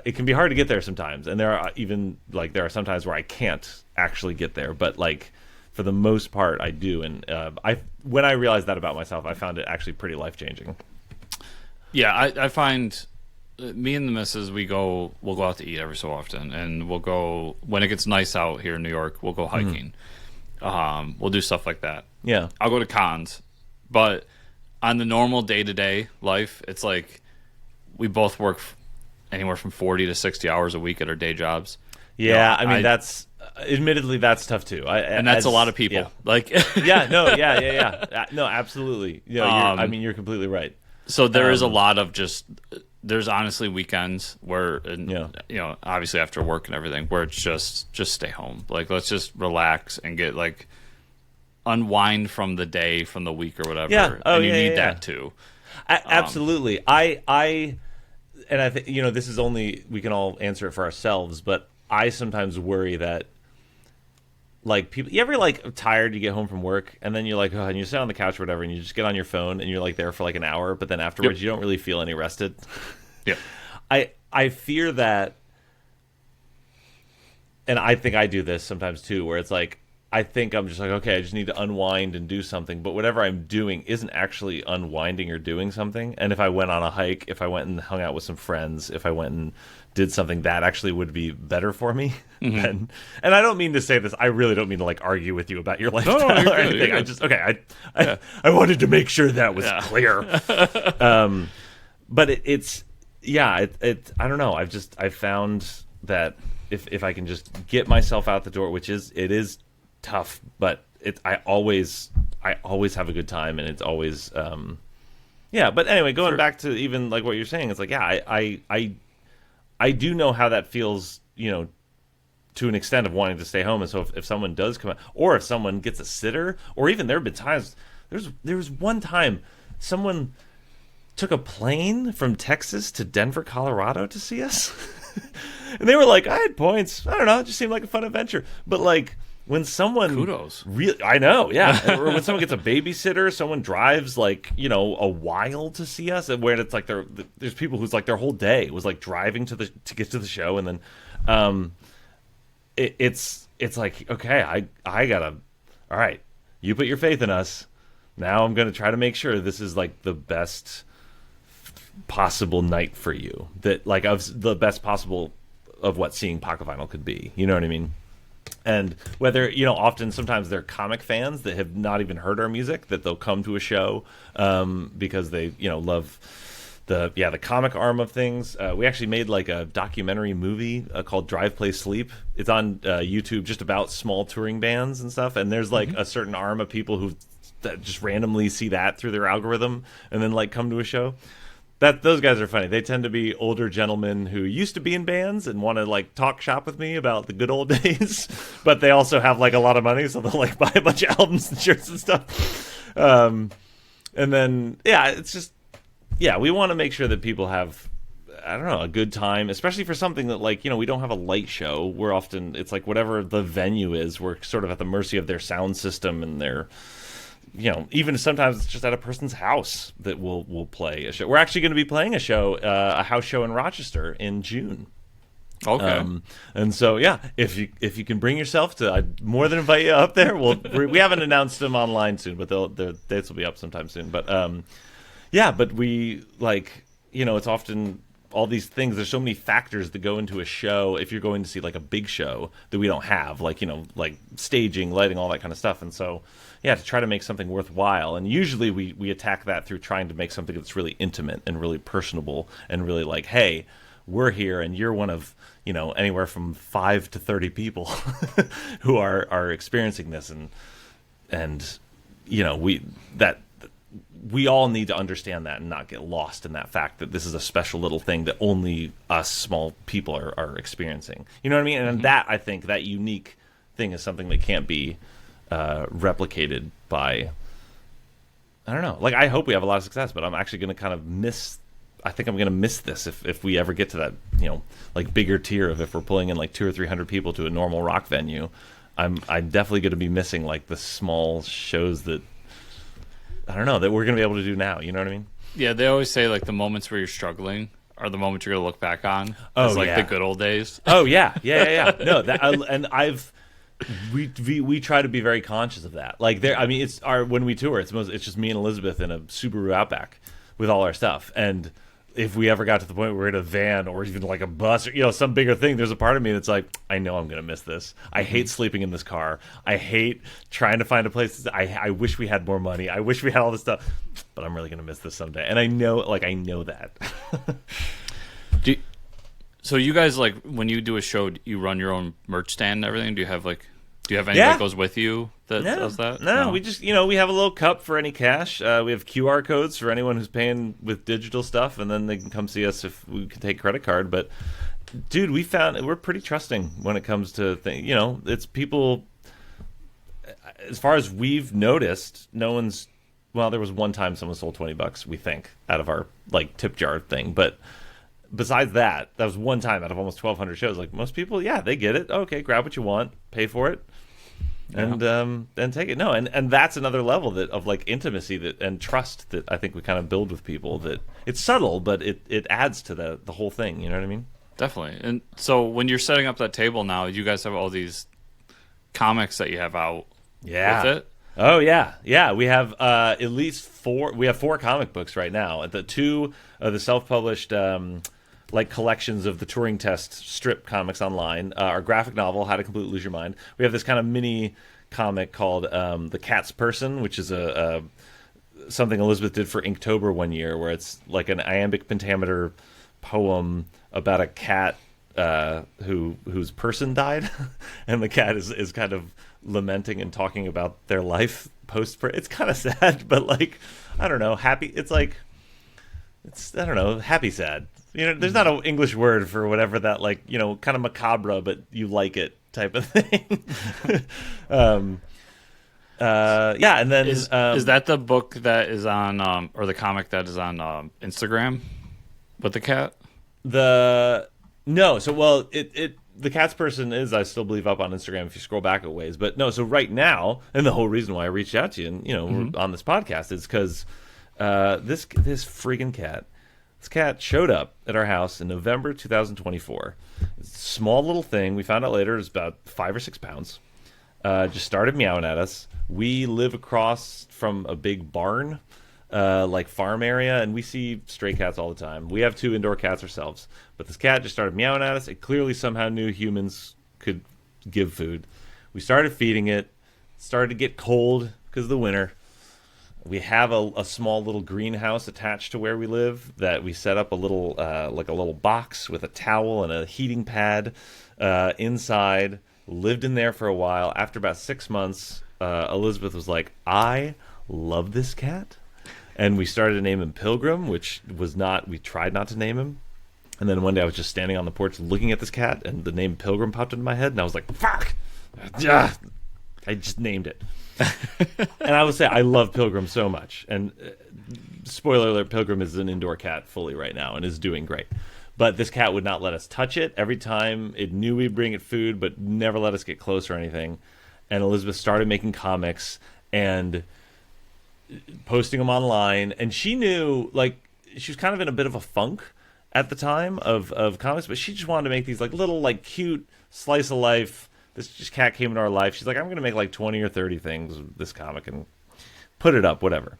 Speaker 2: it can be hard to get there sometimes. And there are some times where I can't actually get there, but like for the most part I do. And when I realized that about myself, I found it actually pretty life-changing.
Speaker 1: Yeah, I find me and the missus, we'll go out to eat every so often, and we'll go when it gets nice out here in New York. We'll go hiking. We'll do stuff like that.
Speaker 2: Yeah,
Speaker 1: I'll go to cons, but on the normal day-to-day life, it's like we both work anywhere from 40 to 60 hours a week at our day jobs.
Speaker 2: Yeah, I mean that's admittedly that's tough too.
Speaker 1: And that's a lot of people.
Speaker 2: Yeah.
Speaker 1: Like,
Speaker 2: yeah. No, absolutely. I mean, you're completely right.
Speaker 1: So there is a lot of just. There's honestly weekends where, obviously after work and everything, where it's just stay home. Like, let's just relax and get like unwind from the day, from the week or whatever.
Speaker 2: Yeah. Oh,
Speaker 1: and you
Speaker 2: yeah,
Speaker 1: need
Speaker 2: yeah.
Speaker 1: that too.
Speaker 2: Absolutely. I think this is only we can all answer it for ourselves, but I sometimes worry that like people, you ever like tired, you get home from work and then you're like, oh, and you sit on the couch or whatever, and you just get on your phone and you're like there for like an hour, but then afterwards you don't really feel any rested.
Speaker 1: Yeah.
Speaker 2: I fear that, and I think I do this sometimes too, where it's like I think I'm just like, okay, I just need to unwind and do something, but whatever I'm doing isn't actually unwinding or doing something. And if I went on a hike, if I went and hung out with some friends, if I went and did something, that actually would be better for me. Mm-hmm. And I don't mean to say this, I really don't mean to like argue with you about your lifestyle or anything. I just I wanted to make sure that was clear. But it's I don't know. I've found that if I can just get myself out the door, which it is tough, but I always have a good time, and it's always but anyway, going back to even like what you're saying, it's like I do know how that feels, to an extent of wanting to stay home. And so if someone does come out, or if someone gets a sitter, or even there have been times, there was one time someone took a plane from Texas to Denver, Colorado to see us. And they were like, I had points, I don't know, it just seemed like a fun adventure. But like when someone
Speaker 1: kudos,
Speaker 2: I know, yeah. Or when someone gets a babysitter, someone drives like a while to see us, and where it's like there's people who's like their whole day was like driving to get to the show, and then it's like, okay, I gotta, all right, you put your faith in us. Now I'm gonna try to make sure this is like the best possible night for you, that like of the best possible of what seeing pocket vinyl could be. You know what I mean? And whether, often sometimes they're comic fans that have not even heard our music, that they'll come to a show because they, love the comic arm of things. We actually made like a documentary movie called Drive, Play, Sleep. It's on YouTube, just about small touring bands and stuff. And there's like a certain arm of people that just randomly see that through their algorithm and then like come to a show. Those guys are funny. They tend to be older gentlemen who used to be in bands and want to like talk shop with me about the good old days, but they also have like a lot of money, so they'll like buy a bunch of albums and shirts and stuff. And then it's just we want to make sure that people have, I don't know, a good time, especially for something that like, we don't have a light show. We're often, it's like whatever the venue is, we're sort of at the mercy of their sound system and their, even sometimes it's just at a person's house that we'll play a show. We're actually going to be playing a show, a house show in Rochester in June.
Speaker 1: Okay.
Speaker 2: And so if you can bring yourself to, I'd more than invite you up there. We haven't announced them online soon, but the dates will be up sometime soon. But but we like, it's often all these things. There's so many factors that go into a show if you're going to see like a big show that we don't have, like, like staging, lighting, all that kind of stuff. And so to try to make something worthwhile. And usually we attack that through trying to make something that's really intimate and really personable and really like, hey, we're here and you're one of, anywhere from 5 to 30 people who are experiencing this. And we all need to understand that and not get lost in that fact that this is a special little thing that only us small people are experiencing. You know what I mean? And that, I think, that unique thing is something that can't be replicated by, I don't know. Like, I hope we have a lot of success, but I'm actually going to kind of I think I'm going to miss this if we ever get to that, like bigger tier of if we're pulling in like 200 or 300 people to a normal rock venue. I'm definitely going to be missing like the small shows that I don't know that we're going to be able to do now. You know what I mean?
Speaker 1: Yeah, they always say like the moments where you're struggling are the moments you're gonna look back on
Speaker 2: Oh,
Speaker 1: as like
Speaker 2: yeah.
Speaker 1: the good old days.
Speaker 2: Oh yeah. No, we try to be very conscious of that. Like I mean, it's when we tour, it's just me and Elizabeth in a Subaru Outback with all our stuff. And if we ever got to the point where we're in a van or even like a bus or some bigger thing, there's a part of me that's like, I know I'm gonna miss this. I hate sleeping in this car. I hate trying to find a place. I wish we had more money. I wish we had all this stuff, but I'm really gonna miss this someday. And I know that.
Speaker 1: So you guys, like, when you do a show, you run your own merch stand and everything? Do you have anything that goes with you that does that?
Speaker 2: No, we just, we have a little cup for any cash. We have QR codes for anyone who's paying with digital stuff, and then they can come see us if we can take credit card. But, dude, we're pretty trusting when it comes to things. It's people, as far as we've noticed, no one's, well, there was one time someone sold $20, we think, out of our, like, tip jar thing, but besides that was one time out of almost 1,200 shows. Like most people, they get it. Okay, grab what you want, pay for it, and take it. No, and that's another level of like intimacy and trust that I think we kind of build with people. That it's subtle, but it adds to the whole thing. You know what I mean?
Speaker 1: Definitely. And so when you're setting up that table now, you guys have all these comics that you have out with it.
Speaker 2: Oh yeah. We have at least 4. We have 4 comic books right now. The 2 of the self-published like collections of the Turing Test strip comics online. Our graphic novel, How to Completely Lose Your Mind. We have this kind of mini comic called The Cat's Person, which is a something Elizabeth did for Inktober one year, where it's like an iambic pentameter poem about a cat whose person died, and the cat is kind of lamenting and talking about their life post. It's kind of sad, but like I don't know, happy. It's like I don't know, happy sad. There's not an English word for whatever that like kind of macabre, but you like it type of thing. And then
Speaker 1: is that the book that is on or the comic that is on Instagram with the cat?
Speaker 2: No, so well the Cat's Person is, I still believe, up on Instagram if you scroll back a ways. But no, so right now, and the whole reason why I reached out to you and we're on this podcast is because this freaking cat. This cat showed up at our house in November 2024. It's a small little thing. We found out later it was about 5 or 6 pounds. Just started meowing at us. We live across from a big barn, like farm area, and we see stray cats all the time. We have 2 indoor cats ourselves. But this cat just started meowing at us. It clearly somehow knew humans could give food. We started feeding it. It started to get cold because of the winter. We have a small little greenhouse attached to where we live that we set up a little like a little box with a towel and a heating pad inside. Lived in there for a while. After about 6 months, Elizabeth was like, I love this cat. And we started to name him Pilgrim, which was not, we tried not to name him. And then one day I was just standing on the porch looking at this cat, and the name Pilgrim popped into my head, and I was like, fuck! I just named it. And I would say I love Pilgrim so much. And spoiler alert, Pilgrim is an indoor cat fully right now and is doing great. But this cat would not let us touch it. Every time it knew we'd bring it food, but never let us get close or anything. And Elizabeth started making comics and posting them online. And she knew, like, she was kind of in a bit of a funk at the time of comics, but she just wanted to make these like little like cute slice of life. This just cat came into our life. She's like, I'm going to make like 20 or 30 things with this comic and put it up, whatever.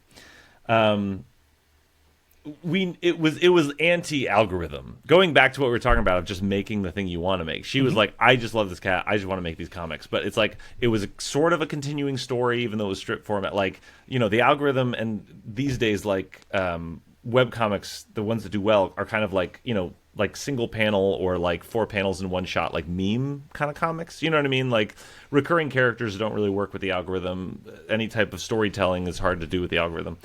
Speaker 2: It was anti-algorithm. Going back to what we were talking about of just making the thing you want to make. She was like, I just love this cat. I just want to make these comics. But it's like, it was sort of a continuing story, even though it was strip format. Like, the algorithm, and these days, like, web comics, the ones that do well are kind of like, like single panel or like 4 panels in one shot, like meme kind of comics. You know what I mean? Like recurring characters don't really work with the algorithm. Any type of storytelling is hard to do with the algorithm.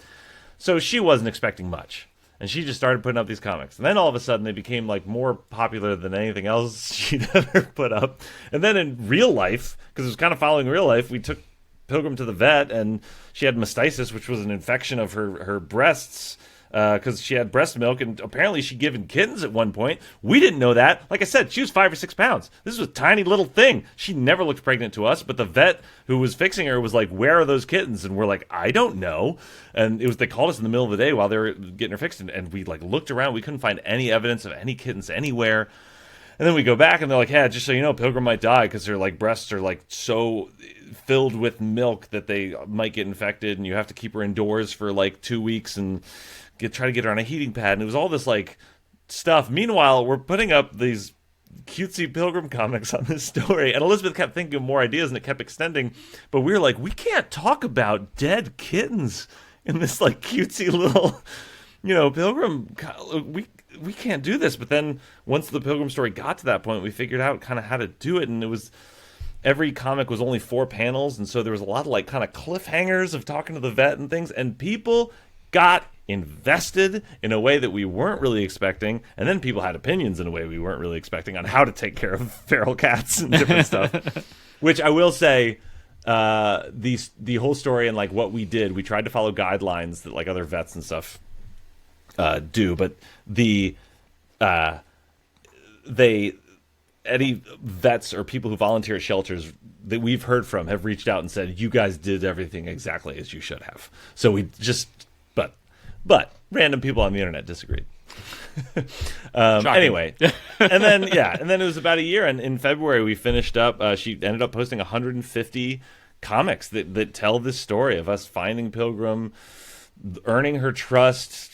Speaker 2: So she wasn't expecting much. And she just started putting up these comics. And then all of a sudden they became like more popular than anything else she'd ever put up. And then in real life, because it was kind of following real life, we took Pilgrim to the vet, and she had mastitis, which was an infection of her breasts. because she had breast milk, and apparently she'd given kittens at one point. We didn't know that. Like I said, she was 5 or 6 pounds. This was a tiny little thing. She never looked pregnant to us, but the vet who was fixing her was like, "Where are those kittens?" And we're like, "I don't know." And they called us in the middle of the day while they were getting her fixed, and we like looked around. We couldn't find any evidence of any kittens anywhere. And then we go back and they're like, "Yeah, just so you know, Pilgrim might die because her like breasts are like so filled with milk that they might get infected, and you have to keep her indoors for like 2 weeks and try to get her on a heating pad." And it was all this like stuff. Meanwhile, we're putting up these cutesy Pilgrim comics on this story, and Elizabeth kept thinking of more ideas, and it kept extending. But we were like, we can't talk about dead kittens in this like cutesy little, Pilgrim. We can't do this. But then once the Pilgrim story got to that point, we figured out kind of how to do it, and it was. Every comic was only 4 panels, and so there was a lot of like kind of cliffhangers of talking to the vet and things, and people got invested in a way that we weren't really expecting, and then people had opinions in a way we weren't really expecting on how to take care of feral cats and different stuff. Which I will say, the whole story and like what we did, we tried to follow guidelines that like other vets and stuff do, but any vets or people who volunteer at shelters that we've heard from have reached out and said, "You guys did everything exactly as you should have." So we just, but random people on the internet disagreed. Anyway, and then it was about a year, and in February we finished up. She ended up posting 150 comics that tell this story of us finding Pilgrim, earning her trust,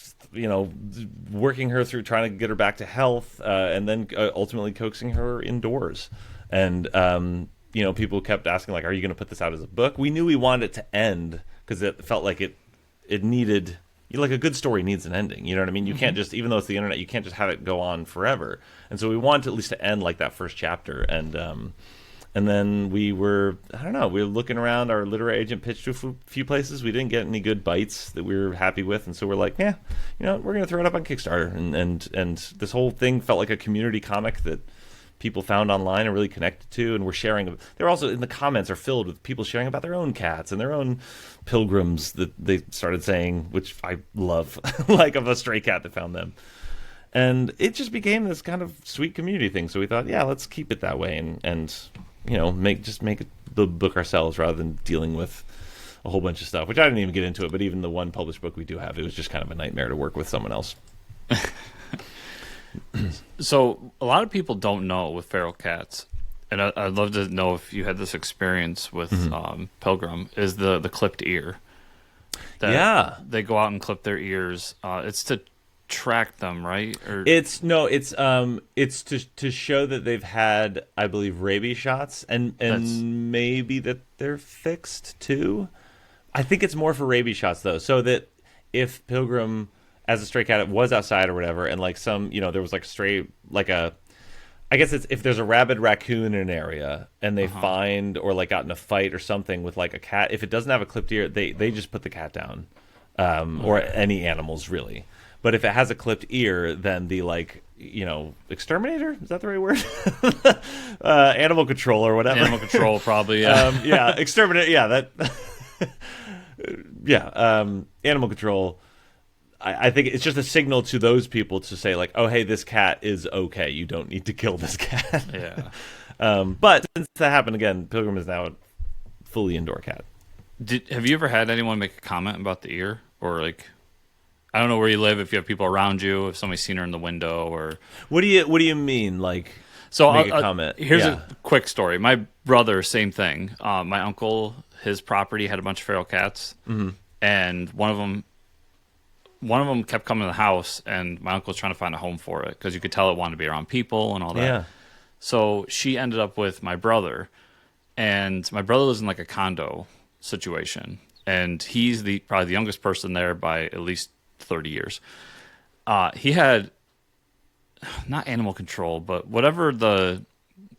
Speaker 2: working her through trying to get her back to health, and then ultimately coaxing her indoors. And people kept asking like, "Are you going to put this out as a book?" We knew we wanted it to end because it felt like it needed. Like a good story needs an ending, you know what I mean? You can't just, even though it's the internet, you can't just have it go on forever. And so we wanted at least to end like that first chapter. And then we were looking around. Our literary agent pitched to a few places. We didn't get any good bites that we were happy with, and so we're like, we're going to throw it up on Kickstarter. And this whole thing felt like a community comic that people found online and really connected to, and we're sharing. They're also in the comments are filled with people sharing about their own cats and their own pilgrims that they started saying, which I love, like of a stray cat that found them. And it just became this kind of sweet community thing. So we thought, yeah, let's keep it that way, and make it the book ourselves rather than dealing with a whole bunch of stuff, which I didn't even get into it. But even the one published book we do have, it was just kind of a nightmare to work with someone else.
Speaker 1: So a lot of people don't know with feral cats, and I'd love to know if you had this experience with Pilgrim, is the clipped ear. They go out and clip their ears. It's to track them, right? Or
Speaker 2: it's to show that they've had, I believe, rabies shots, and maybe that they're fixed too. I think it's more for rabies shots though, so that if Pilgrim as a stray cat was outside or whatever, and like some, there was like a stray, like I guess it's if there's a rabid raccoon in an area and they find or like got in a fight or something with like a cat, if it doesn't have a clipped ear, they just put the cat down, or any animals really. But if it has a clipped ear, then the exterminator, is that the right word? Animal control or whatever.
Speaker 1: Animal control probably. Yeah.
Speaker 2: Exterminator. Yeah, that. Animal control. I think it's just a signal to those people to say like, oh, hey, this cat is okay. You don't need to kill this cat.
Speaker 1: Yeah.
Speaker 2: But since that happened again, Pilgrim is now a fully indoor cat.
Speaker 1: Have you ever had anyone make a comment about the ear? Or like, I don't know where you live, if you have people around you, if somebody's seen her in the window, or
Speaker 2: what do you mean? Like,
Speaker 1: so
Speaker 2: make a comment.
Speaker 1: Here's a quick story. My brother, same thing. My uncle, his property had a bunch of feral cats, and one of them kept coming to the house, and my uncle was trying to find a home for it because you could tell it wanted to be around people and all that. Yeah. So she ended up with my brother, and my brother lives in like a condo situation, and he's probably the youngest person there by at least 30 years. He had not animal control, but whatever the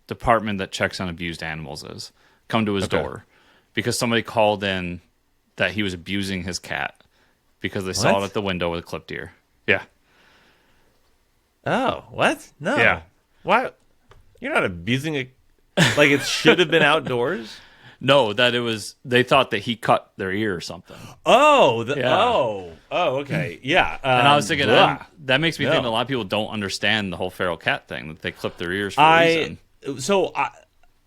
Speaker 1: department that checks on abused animals is, come to his door because somebody called in that he was abusing his cat. Because they saw it at the window with a clipped ear. Yeah.
Speaker 2: Oh, what? No.
Speaker 1: Yeah.
Speaker 2: Why? You're not abusing it. Like it should have been outdoors?
Speaker 1: No, that it was. They thought that he cut their ear or something.
Speaker 2: Oh,
Speaker 1: Yeah.
Speaker 2: Okay, yeah.
Speaker 1: And I was thinking that makes me think
Speaker 2: No.
Speaker 1: a lot of people don't understand the whole feral cat thing, that they clip their ears for a reason.
Speaker 2: So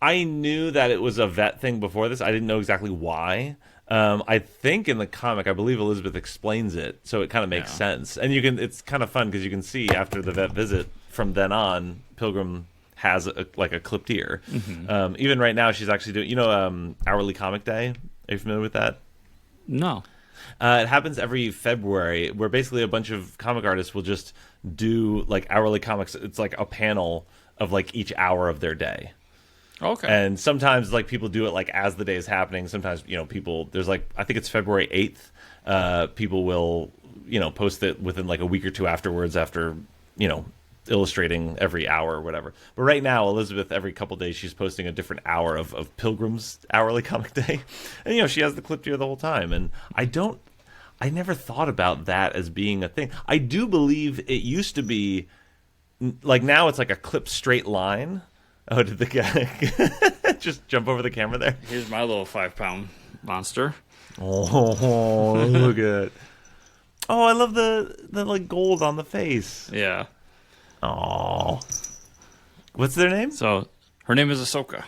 Speaker 2: I knew that it was a vet thing before this. I didn't know exactly why. I think in the comic, I believe Elizabeth explains it, so it kind of makes sense. And it's kind of fun because you can see after the vet visit, from then on, Pilgrim has a clipped ear. Mm-hmm. Even right now, she's actually doing, Hourly Comic Day. Are you familiar with that?
Speaker 1: No.
Speaker 2: It happens every February, where basically a bunch of comic artists will just do like hourly comics. It's like a panel of like each hour of their day.
Speaker 1: Okay.
Speaker 2: And sometimes like people do it like as the day is happening. Sometimes people there's like I think it's February 8th. People will post it within like a week or two afterwards after illustrating every hour or whatever. But right now, Elizabeth, every couple days, she's posting a different hour of Pilgrim's Hourly Comic Day. And, she has the clipped ear the whole time. And I never thought about that as being a thing. I do believe it used to be, like now it's like a clipped straight line. Oh, did the guy just jump over the camera there?
Speaker 1: Here's my little 5-pound monster.
Speaker 2: Oh, look at it. Oh, I love the like gold on the face.
Speaker 1: Yeah.
Speaker 2: Oh, what's their name?
Speaker 1: So her name is Ahsoka.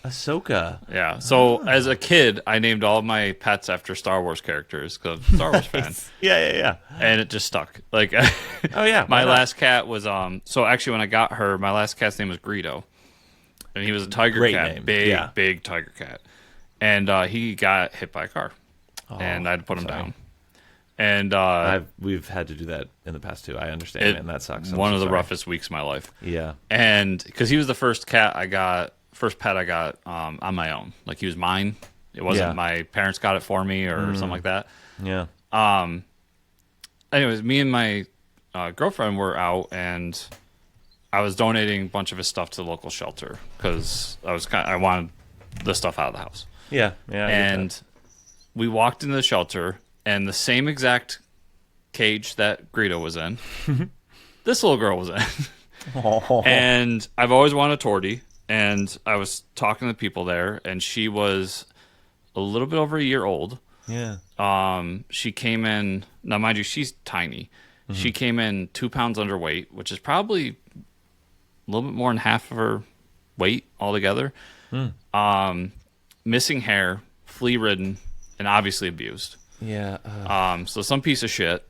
Speaker 2: Ahsoka.
Speaker 1: Yeah. So as a kid, I named all my pets after Star Wars characters because I'm a Star Wars fan.
Speaker 2: Yeah.
Speaker 1: And it just stuck. Like,
Speaker 2: oh yeah.
Speaker 1: My last cat was So actually, when I got her, my last cat's name was Greedo, and he was a tiger
Speaker 2: Great
Speaker 1: cat,
Speaker 2: name.
Speaker 1: big tiger cat, and he got hit by a car, and I had to put him down. And
Speaker 2: we've had to do that in the past too. I understand, man. That sucks.
Speaker 1: One of the roughest weeks of my life.
Speaker 2: Yeah.
Speaker 1: And because he was the first pet I got on my own. Like he was mine. It wasn't my parents got it for me or something like that.
Speaker 2: Yeah.
Speaker 1: Anyways, me and my girlfriend were out, and I was donating a bunch of his stuff to the local shelter because I wanted the stuff out of the house.
Speaker 2: Yeah.
Speaker 1: And we walked into the shelter. And the same exact cage that Greedo was in, this little girl was in. And I've always wanted a tortie. And I was talking to people there, and she was a little bit over a year old.
Speaker 2: Yeah.
Speaker 1: She came in, now mind you, she's tiny. Mm-hmm. She came in 2 pounds underweight, which is probably a little bit more than half of her weight altogether. Missing hair, flea-ridden, and obviously abused.
Speaker 2: Yeah.
Speaker 1: So some piece of shit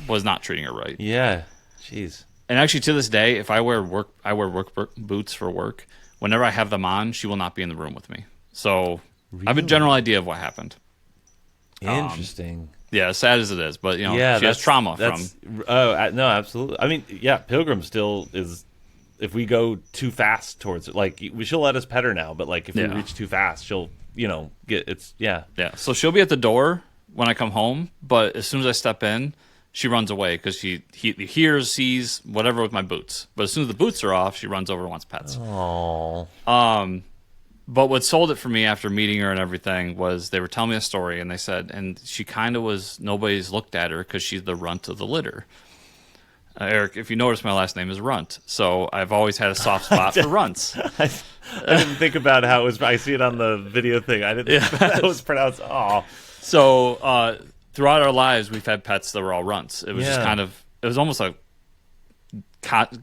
Speaker 1: was not treating her right.
Speaker 2: Yeah. Jeez.
Speaker 1: And actually, to this day, if I wear work boots for work. Whenever I have them on, she will not be in the room with me. So I have a general idea of what happened.
Speaker 2: Interesting.
Speaker 1: Yeah, as sad as it is, but she has trauma from.
Speaker 2: Oh no, absolutely. I mean, Pilgrim still is. If we go too fast towards it, like she'll let us pet her now, but like if we reach too fast, she'll get it's. Yeah. So
Speaker 1: she'll be at the door when I come home, but as soon as I step in, she runs away because she hears, sees whatever with my boots. But as soon as the boots are off, she runs over and wants pets.
Speaker 2: Oh.
Speaker 1: But what sold it for me after meeting her and everything was they were telling me a story, and they said, and she kind of was, nobody's looked at her because she's the runt of the litter. Eric, if you notice, my last name is Runt, so I've always had a soft spot for runts.
Speaker 2: I didn't think about how it was. I see it on the video thing. I didn't think that was pronounced. Oh.
Speaker 1: So throughout our lives, we've had pets that were all runts. It was just kind of, it was almost a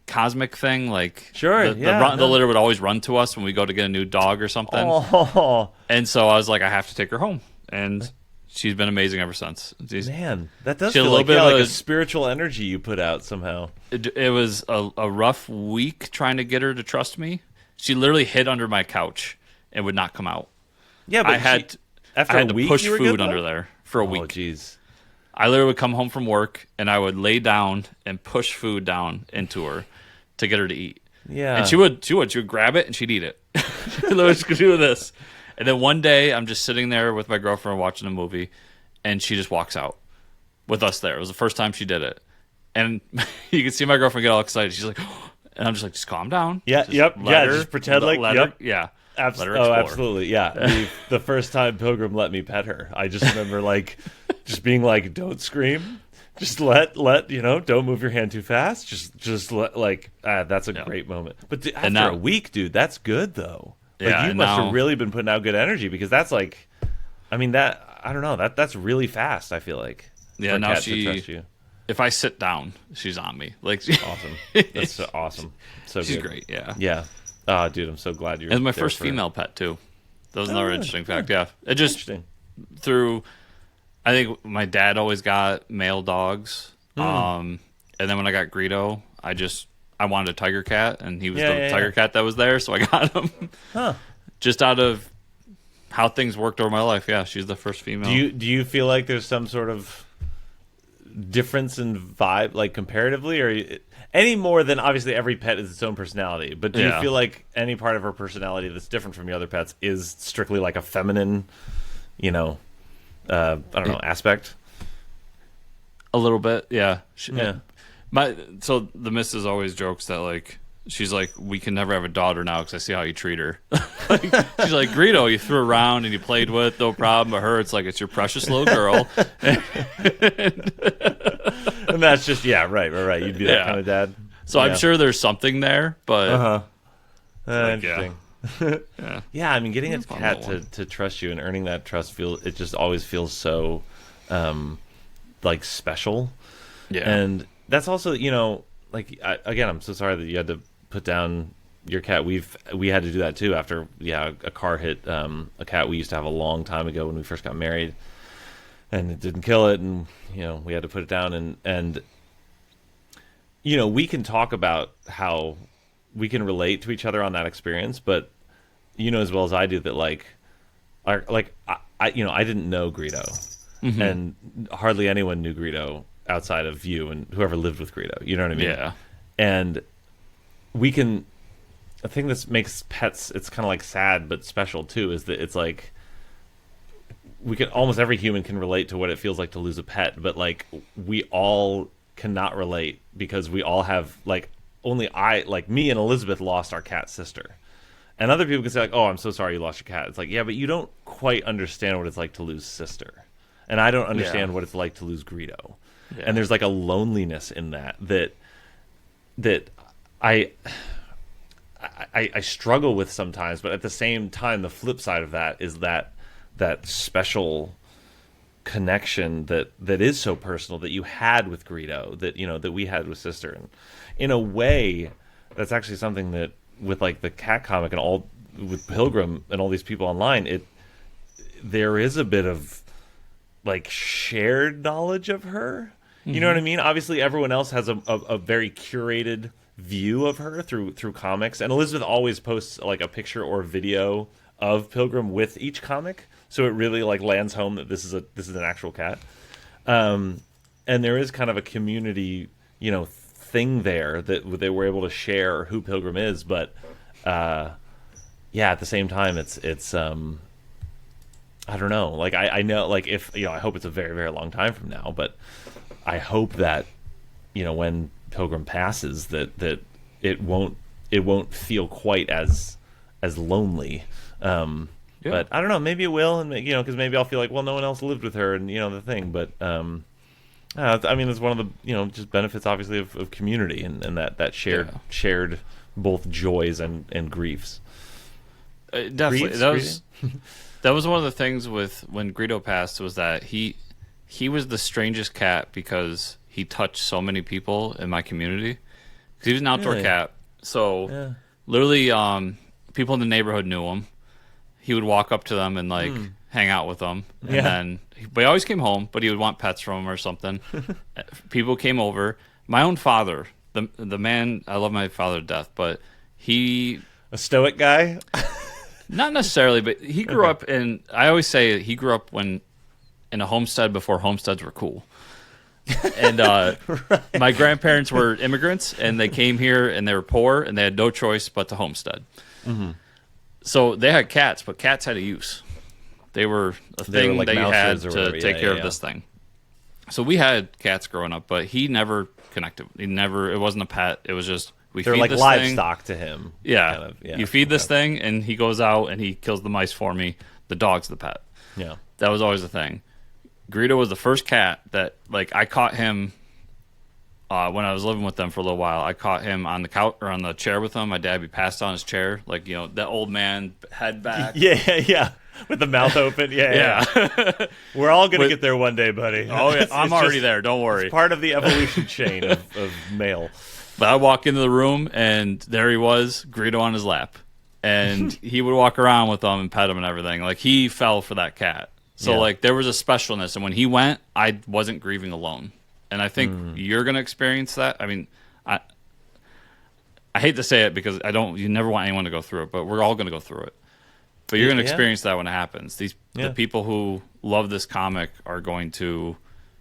Speaker 1: cosmic thing. Like the litter would always run to us when we go to get a new dog or something.
Speaker 2: Oh.
Speaker 1: And so I was like, I have to take her home, and she's been amazing ever since.
Speaker 2: Man, that does feel like a spiritual energy you put out somehow.
Speaker 1: It was a rough week trying to get her to trust me. She literally hid under my couch and would not come out.
Speaker 2: Yeah, but
Speaker 1: I had to push food under there for a week.
Speaker 2: Oh, jeez.
Speaker 1: I literally would come home from work, and I would lay down and push food down into her to get her to eat.
Speaker 2: Yeah.
Speaker 1: And she would grab it, and she'd eat it. She would do this. And then one day, I'm just sitting there with my girlfriend watching a movie, and she just walks out with us there. It was the first time she did it. And you can see my girlfriend get all excited. She's like, and I'm just like, just calm down.
Speaker 2: Yeah, just pretend like,
Speaker 1: let her explore.
Speaker 2: Absolutely, yeah. The first time Pilgrim let me pet her, I just remember like, just being like, don't scream. Just let don't move your hand too fast. Just let that's a great moment. But after a week, dude, that's good though.
Speaker 1: Yeah,
Speaker 2: you
Speaker 1: and
Speaker 2: must
Speaker 1: now,
Speaker 2: have really been putting out good energy, because that's like, I mean, that, I don't know, that's really fast, I feel like.
Speaker 1: yeah,
Speaker 2: for a
Speaker 1: now
Speaker 2: cat to trust you.
Speaker 1: if I sit down, she's on me. Like,
Speaker 2: Awesome. That's so awesome. So
Speaker 1: she's
Speaker 2: good.
Speaker 1: great. Yeah.
Speaker 2: Yeah. Oh, dude, I'm so glad you're
Speaker 1: And my
Speaker 2: there
Speaker 1: first
Speaker 2: for...
Speaker 1: female pet too. That was another
Speaker 2: really?
Speaker 1: interesting fact. Yeah, it just
Speaker 2: Interesting.
Speaker 1: through. I think my dad always got male dogs. And then when I got Greedo, I wanted a tiger cat, and he was the tiger cat that was there, so I got him.
Speaker 2: Huh.
Speaker 1: Just out of how things worked over my life. Yeah, she's the first female.
Speaker 2: Do you feel like there's some sort of difference in vibe, like comparatively, or any more than obviously every pet is its own personality? But do you feel like any part of her personality that's different from your other pets is strictly like a feminine, I don't know, aspect?
Speaker 1: A little bit, yeah.
Speaker 2: Yeah.
Speaker 1: So the missus always jokes that, like, she's like, we can never have a daughter now because I see how you treat her. She's like, Greedo, you threw around and you played with, no problem. But her, it's like, it's your precious little girl.
Speaker 2: And that's just, right. You'd be that kind of dad.
Speaker 1: So I'm sure there's something there, but
Speaker 2: interesting. Yeah, I mean, getting a
Speaker 1: fun
Speaker 2: cat
Speaker 1: little
Speaker 2: to trust you and earning that trust it just always feels so like special.
Speaker 1: Yeah.
Speaker 2: And that's also, like, again, I'm so sorry that you had to put down your cat. We had to do that too after a car hit a cat we used to have a long time ago when we first got married, and it didn't kill it, and we had to put it down, and we can talk about how we can relate to each other on that experience, but as well as I do that, like I didn't know Greedo, and hardly anyone knew Greedo outside of you and whoever lived with Greedo. You know what I mean?
Speaker 1: Yeah.
Speaker 2: And we can. A thing that makes pets, it's kind of like sad but special too, is that it's like almost every human can relate to what it feels like to lose a pet, but like we all cannot relate because we all have, like, only me and Elizabeth lost our cat sister. And other people can say, like, oh, I'm so sorry you lost your cat. It's like, yeah, but you don't quite understand what it's like to lose sister. And I don't understand what it's like to lose Greedo. Yeah. And there's like a loneliness in that I struggle with sometimes, but at the same time, the flip side of that is that special connection that is so personal that you had with Greedo, that we had with Sister. And in a way, that's actually something that with like the cat comic and all with Pilgrim and all these people online, there is a bit of like shared knowledge of her. You know what I mean? Obviously, everyone else has a very curated view of her through comics, and Elizabeth always posts like a picture or video of Pilgrim with each comic, so it really like lands home that this is an actual cat. And there is kind of a community, thing there that they were able to share who Pilgrim is, but at the same time, it's I don't know. Like I know, like if I hope it's a very, very long time from now, but I hope that when Pilgrim passes, that it won't feel quite as lonely. But I don't know. Maybe it will, and because maybe I'll feel like, well, no one else lived with her, and the thing. But I mean, it's one of the just benefits, obviously, of community and that shared both joys and griefs.
Speaker 1: Definitely, that was one of the things with when Greedo passed, was that he was the strangest cat because he touched so many people in my community. Because he was an outdoor cat, so literally, people in the neighborhood knew him. He would walk up to them and like hang out with them, and then but he always came home. But he would want pets from him or something. People came over. My own father, the man, I love my father to death, but he
Speaker 2: a stoic guy.
Speaker 1: Not necessarily, but he grew up in. I always say he grew up in a homestead before homesteads were cool. And my grandparents were immigrants, and they came here, and they were poor, and they had no choice but to homestead. So they had cats, but cats had a use. They were a thing
Speaker 2: like
Speaker 1: that you had
Speaker 2: to
Speaker 1: take care of this thing. So we had cats growing up, but he never connected. It wasn't a pet. It was just
Speaker 2: they're
Speaker 1: feed
Speaker 2: like
Speaker 1: this
Speaker 2: livestock
Speaker 1: thing.
Speaker 2: To him.
Speaker 1: Yeah.
Speaker 2: Kind of,
Speaker 1: You feed this thing, and he goes out and he kills the mice for me. The dog's the pet.
Speaker 2: Yeah.
Speaker 1: That was always the thing. Greedo was the first cat that, like, I caught him when I was living with them for a little while, I caught him on the couch or on the chair with him. My dad be passed on his chair, like that old man head back.
Speaker 2: Yeah, with the mouth open. Yeah. We're all gonna get there one day, buddy.
Speaker 1: Oh yeah, I'm already there. Don't worry.
Speaker 2: It's part of the evolution chain of male.
Speaker 1: But I walk into the room and there he was, Greedo on his lap, and he would walk around with him and pet him and everything. Like he fell for that cat. So like there was a specialness, and when he went, I wasn't grieving alone. And I think you're going to experience that. I mean, I hate to say it because you never want anyone to go through it, but we're all going to go through it. But you're going to experience that when it happens. The people who love this comic are going to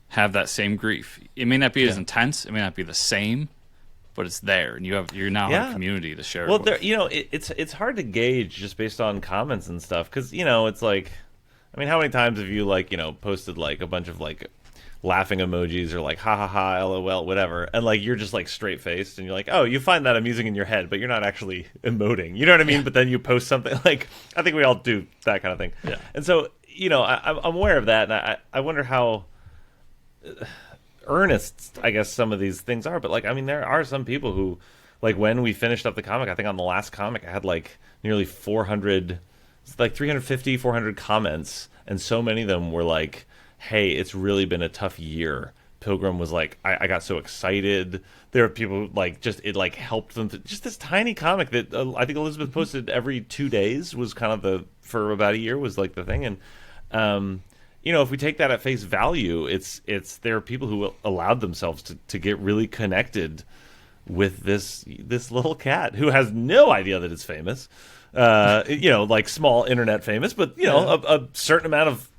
Speaker 1: have that same grief. It may not be as intense, it may not be the same, but it's there, and you now have a community to share.
Speaker 2: Well,
Speaker 1: it with.
Speaker 2: it's hard to gauge just based on comments and stuff because it's like, I mean, how many times have you posted like a bunch of like laughing emojis or like ha ha ha lol whatever, and like you're just like straight faced and you're like, oh, you find that amusing in your head, but you're not actually emoting, you know what I mean? But then you post something like, I think we all do that kind of thing.
Speaker 1: Yeah.
Speaker 2: And so I'm aware of that, and I wonder how earnest I guess some of these things are. But like, I mean, there are some people who, like, when we finished up the comic, I think on the last comic I had like nearly 400, like 350 400 comments, and so many of them were like, hey, it's really been a tough year. Pilgrim was like, I got so excited. There are people like, just it like helped them. Just this tiny comic that I think Elizabeth posted every 2 days was kind of for about a year was like the thing. And if we take that at face value, it's there are people who allowed themselves to get really connected with this little cat who has no idea that it's famous. Like small internet famous, but a certain amount of,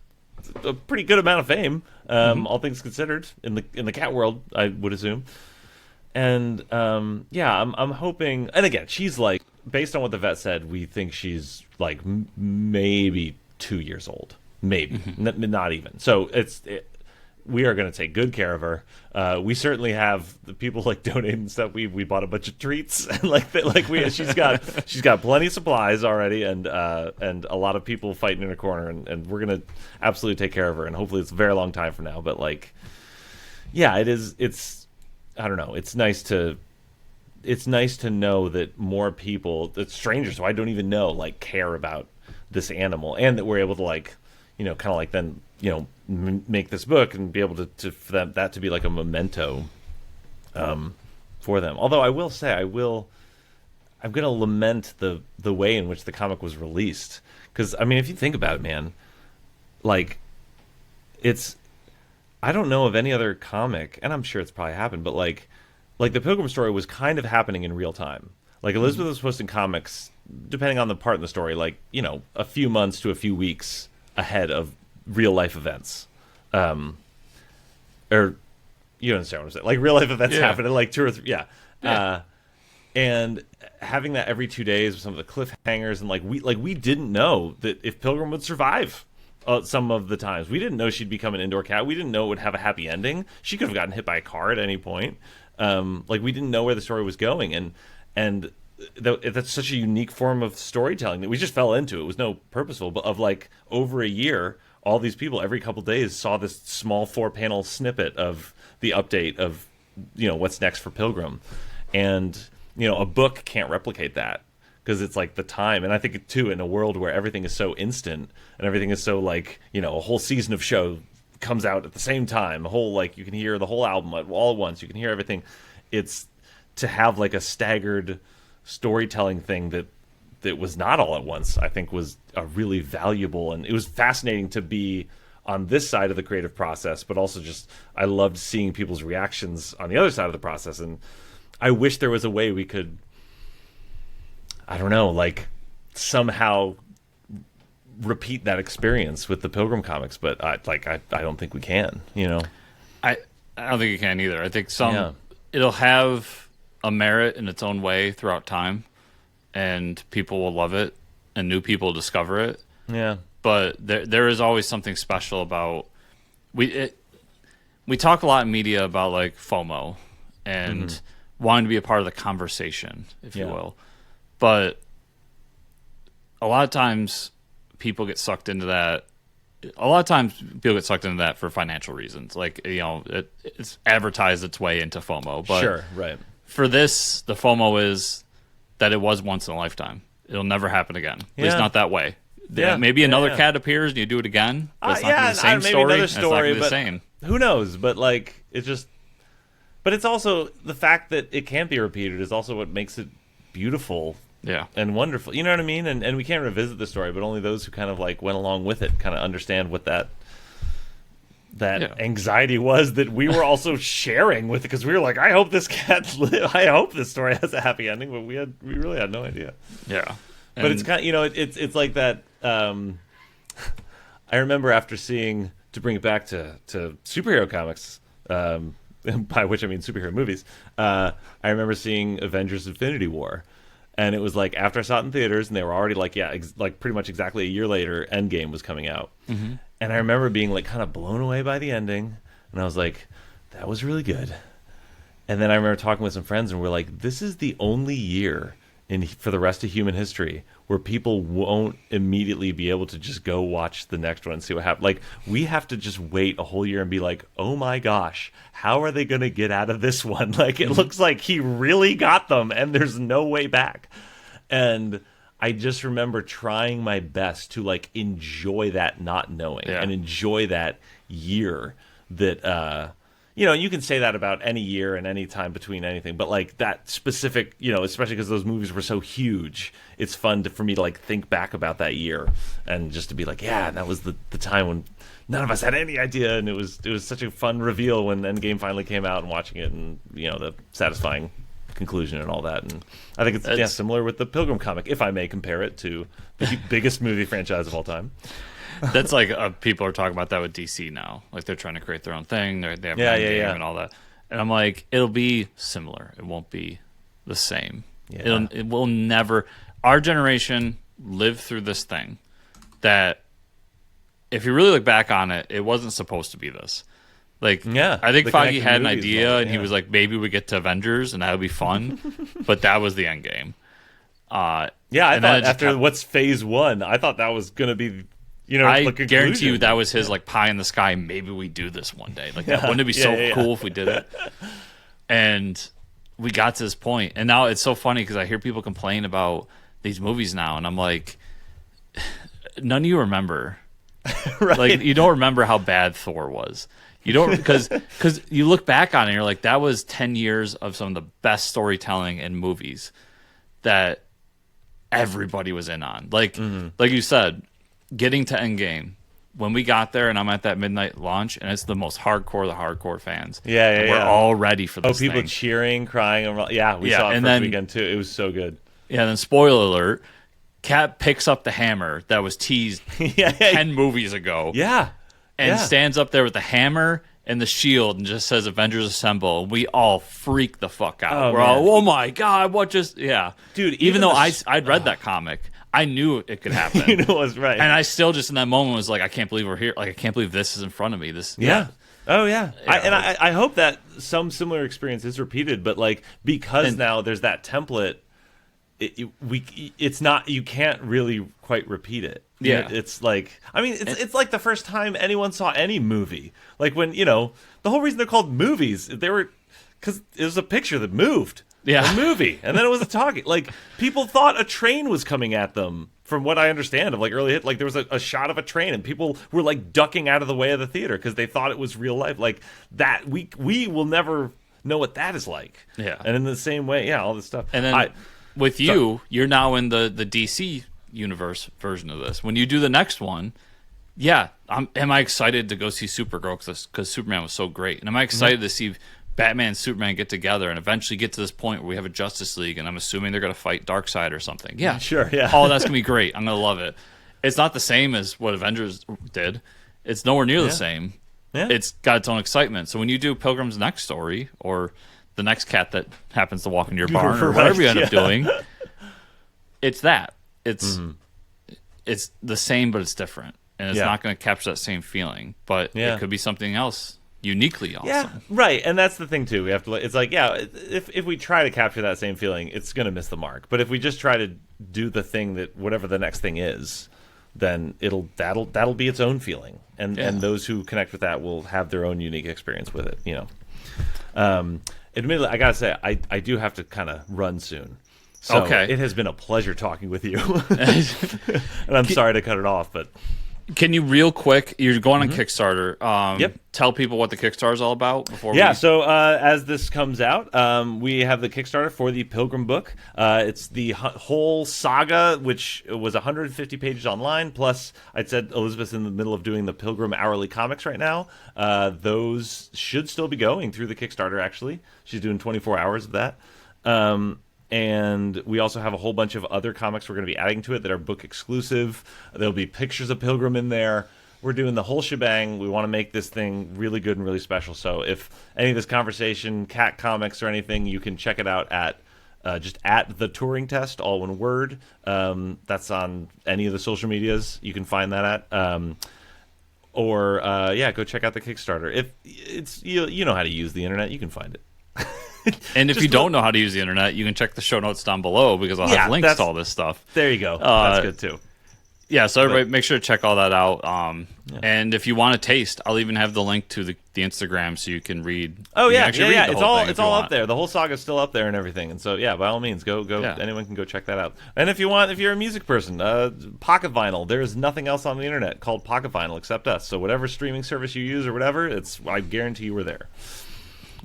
Speaker 2: a pretty good amount of fame, all things considered, in the cat world, I would assume. And I'm hoping. And again, she's like, based on what the vet said, we think she's like maybe 2 years old, maybe not even. So we are going to take good care of her. We certainly have the people like donating stuff. We bought a bunch of treats and she's got plenty of supplies already, and a lot of people fighting in a corner, and we're going to absolutely take care of her. And hopefully it's a very long time from now. But like, yeah, it's I don't know. It's nice to know that more people, that strangers who I don't even know, like, care about this animal, and that we're able to like, kind of like then make this book and be able to for that to be like a memento for them. Although I will say I'm going to lament the way in which the comic was released, because I mean, if you think about it, man, like I don't know of any other comic, and I'm sure it's probably happened, but like the Pilgrim story was kind of happening in real time. Like Elizabeth was posting comics, depending on the part in the story, like a few months to a few weeks ahead of real life events, or you understand what I'm saying? Like real life events happen in like 2 or 3, and having that every 2 days with some of the cliffhangers, and we didn't know that if Pilgrim would survive. Some of the times we didn't know she'd become an indoor cat. We didn't know it would have a happy ending. She could have gotten hit by a car at any point. We didn't know where the story was going, and that's such a unique form of storytelling that we just fell into. It was no purposeful, but of like over a year, all these people every couple days saw this small 4-panel snippet of the update of what's next for Pilgrim, and a book can't replicate that, because it's like the time. And I think too, in a world where everything is so instant and everything is so like a whole season of show comes out at the same time, a whole, like, you can hear the whole album all at once, you can hear everything. It's to have like a staggered storytelling thing that was not all at once, I think was a really valuable, and it was fascinating to be on this side of the creative process, but also just I loved seeing people's reactions on the other side of the process. And I wish there was a way we could, I don't know, like somehow repeat that experience with the Pilgrim comics, but I don't think we can.
Speaker 1: I don't think you can either. I think it'll have a merit in its own way throughout time, and people will love it, and new people discover it.
Speaker 2: Yeah.
Speaker 1: But there is always something special about we talk a lot in media about like FOMO and wanting to be a part of the conversation, if you will. But a lot of times people get sucked into that a lot of times people get sucked into that for financial reasons. Like, it's advertised its way into FOMO. But
Speaker 2: sure, right.
Speaker 1: For this, the FOMO is that it was once in a lifetime. It'll never happen again. At least not that way.
Speaker 2: Yeah,
Speaker 1: maybe another cat appears and you do it again. But it's not gonna be the same
Speaker 2: maybe
Speaker 1: story.
Speaker 2: Another
Speaker 1: It's not gonna
Speaker 2: story,
Speaker 1: be
Speaker 2: but
Speaker 1: the same.
Speaker 2: Who knows? But like, it's just. But it's also the fact that it can't be repeated is also what makes it beautiful.
Speaker 1: Yeah.
Speaker 2: And wonderful. You know what I mean? And we can't revisit the story, but only those who kind of like went along with it kind of understand what that anxiety was that we were also sharing with it, because we were like, I hope this cat I hope this story has a happy ending, but we really had no idea.
Speaker 1: Yeah.
Speaker 2: But it's kind of, it's like that. I remember after seeing, to bring it back to superhero comics, by which I mean superhero movies, I remember seeing Avengers Infinity War. And it was like after I saw it in theaters, and they were already like, like pretty much exactly a year later, Endgame was coming out. Mm-hmm. And I remember being like kind of blown away by the ending. And I was like, that was really good. And then I remember talking with some friends, and we're like, this is the only year for the rest of human history where people won't immediately be able to just go watch the next one and see what happens. Like, we have to just wait a whole year and be like, oh my gosh, how are they going to get out of this one? Like, it looks like he really got them and there's no way back. And I just remember trying my best to like enjoy that not knowing and enjoy that year that, you can say that about any year and any time between anything, but like that specific, especially because those movies were so huge, it's fun for me to like think back about that year and just to be like, yeah, that was the time when none of us had any idea, and it was such a fun reveal when Endgame finally came out and watching it, and the satisfying conclusion and all that. And I think it's similar with the Pilgrim comic, if I may compare it to the biggest movie franchise of all time.
Speaker 1: That's like people are talking about that with DC now. Like, they're trying to create their own thing. They have Endgame and all that. And I'm like, it'll be similar. It won't be the same. Yeah. It will never. Our generation lived through this thing that, if you really look back on it, it wasn't supposed to be this. Like, I think Feige had an idea, and he was like, maybe we get to Avengers, and that would be fun. But that was the end game.
Speaker 2: I thought after what's phase one, I thought that was going to be.
Speaker 1: I guarantee you that was his like pie in the sky. Maybe we do this one day. Like, wouldn't it be so cool if we did it? And we got to this point, and now it's so funny because I hear people complain about these movies now, and I'm like, none of you remember. Right. Like, you don't remember how bad Thor was. You don't, because you look back on it and you're like, that was 10 years of some of the best storytelling in movies that everybody was in on. Like, like you said, getting to Endgame, when we got there, and I'm at that midnight launch, and it's the most hardcore of the hardcore fans. We're all ready for this
Speaker 2: people
Speaker 1: thing.
Speaker 2: Cheering, crying. We saw it first weekend, too. It was so good. Yeah,
Speaker 1: and then spoiler alert, Cap picks up the hammer that was teased 10 movies ago. And stands up there with the hammer and the shield and just says Avengers Assemble. We all freak the fuck out. We're all, oh my God, what just... Yeah.
Speaker 2: Dude,
Speaker 1: even though I'd read that comic, I knew it could happen.
Speaker 2: You know it was right.
Speaker 1: And I still just in that moment was like, I can't believe we're here. Like, I can't believe this is in front of me.
Speaker 2: I hope that some similar experience is repeated, but like, because now there's that template, it's not, you can't really quite repeat it. It's like, I mean, it's like the first time anyone saw any movie. Like, when, the whole reason they're called movies, because it was a picture that moved. A movie. And then it was a talking. Like, people thought a train was coming at them, from what I understand of like early hit. Like, there was a shot of a train, and people were like ducking out of the way of the theater because they thought it was real life. Like, that, we will never know what that is like. And in the same way, all this stuff.
Speaker 1: And then with you, you're now in the DC universe version of this. When you do the next one, am I excited to go see Supergirl because Superman was so great, and am I excited to see Batman and Superman get together and eventually get to this point where we have a Justice League, and I'm assuming they're going to fight Darkseid or something.
Speaker 2: Sure.
Speaker 1: Oh, that's going to be great. I'm going to love it. It's not the same as what Avengers did. It's nowhere near the same. It's got its own excitement. So when you do Pilgrim's next story, or the next cat that happens to walk into your barn, or whatever you end up doing, it's that. It's the same, but it's different. And it's not going to capture that same feeling. But it could be something else uniquely awesome.
Speaker 2: Yeah, right. And that's the thing, too. We have to. It's like, if we try to capture that same feeling, it's going to miss the mark. But if we just try to do the thing that, whatever the next thing is, then that'll be its own feeling, and those who connect with that will have their own unique experience with it. Admittedly, I gotta say, I do have to kind of run soon. So
Speaker 1: okay.
Speaker 2: It has been a pleasure talking with you, and I'm sorry to cut it off, but.
Speaker 1: Can you real quick? You're going on Kickstarter.
Speaker 2: Yep.
Speaker 1: Tell people what the Kickstarter is all about before.
Speaker 2: So as this comes out, we have the Kickstarter for the Pilgrim book. It's the whole saga, which was 150 pages online. Plus, I'd said Elizabeth's in the middle of doing the Pilgrim hourly comics right now. Those should still be going through the Kickstarter. Actually, she's doing 24 hours of that. And we also have a whole bunch of other comics we're going to be adding to it that are book exclusive. There'll be pictures of Pilgrim in there. We're doing the whole shebang. We want to make this thing really good and really special. So if any of this conversation, cat comics or anything, you can check it out at just at the Turing Test, all one word. That's on any of the social medias. You can find that at. Or go check out the Kickstarter. If it's you know how to use the internet, you can find it.
Speaker 1: And if you don't know how to use the internet, you can check the show notes down below because I'll have links to all this stuff.
Speaker 2: There you go. That's good too.
Speaker 1: Yeah, so everybody make sure to check all that out. And if you want to taste, I'll even have the link to the Instagram so you can read.
Speaker 2: Oh yeah, yeah. It's all up there. The whole saga's still up there and everything. And so by all means, go. Yeah. Anyone can go check that out. And if you're a music person, Pocket Vinyl. There is nothing else on the internet called Pocket Vinyl except us. So whatever streaming service you use or whatever, I guarantee you we're there.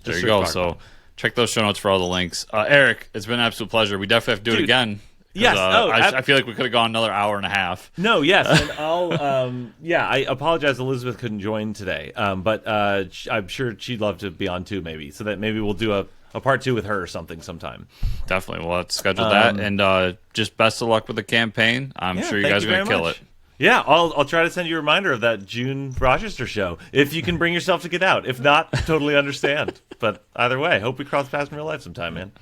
Speaker 1: There you go. So. Check those show notes for all the links. Eric, it's been an absolute pleasure. We definitely have to do it again.
Speaker 2: Yes.
Speaker 1: I feel like we could have gone another hour and a half.
Speaker 2: No, yes. And I'll, I apologize Elizabeth couldn't join today. But I'm sure she'd love to be on too, maybe. So that maybe we'll do a part 2 with her or something sometime.
Speaker 1: Definitely. We'll have to schedule that. And just best of luck with the campaign. I'm sure you guys are going to kill it.
Speaker 2: Yeah, I'll try to send you a reminder of that June Rochester show if you can bring yourself to get out. If not, totally understand. But either way, hope we cross paths in real life sometime, man.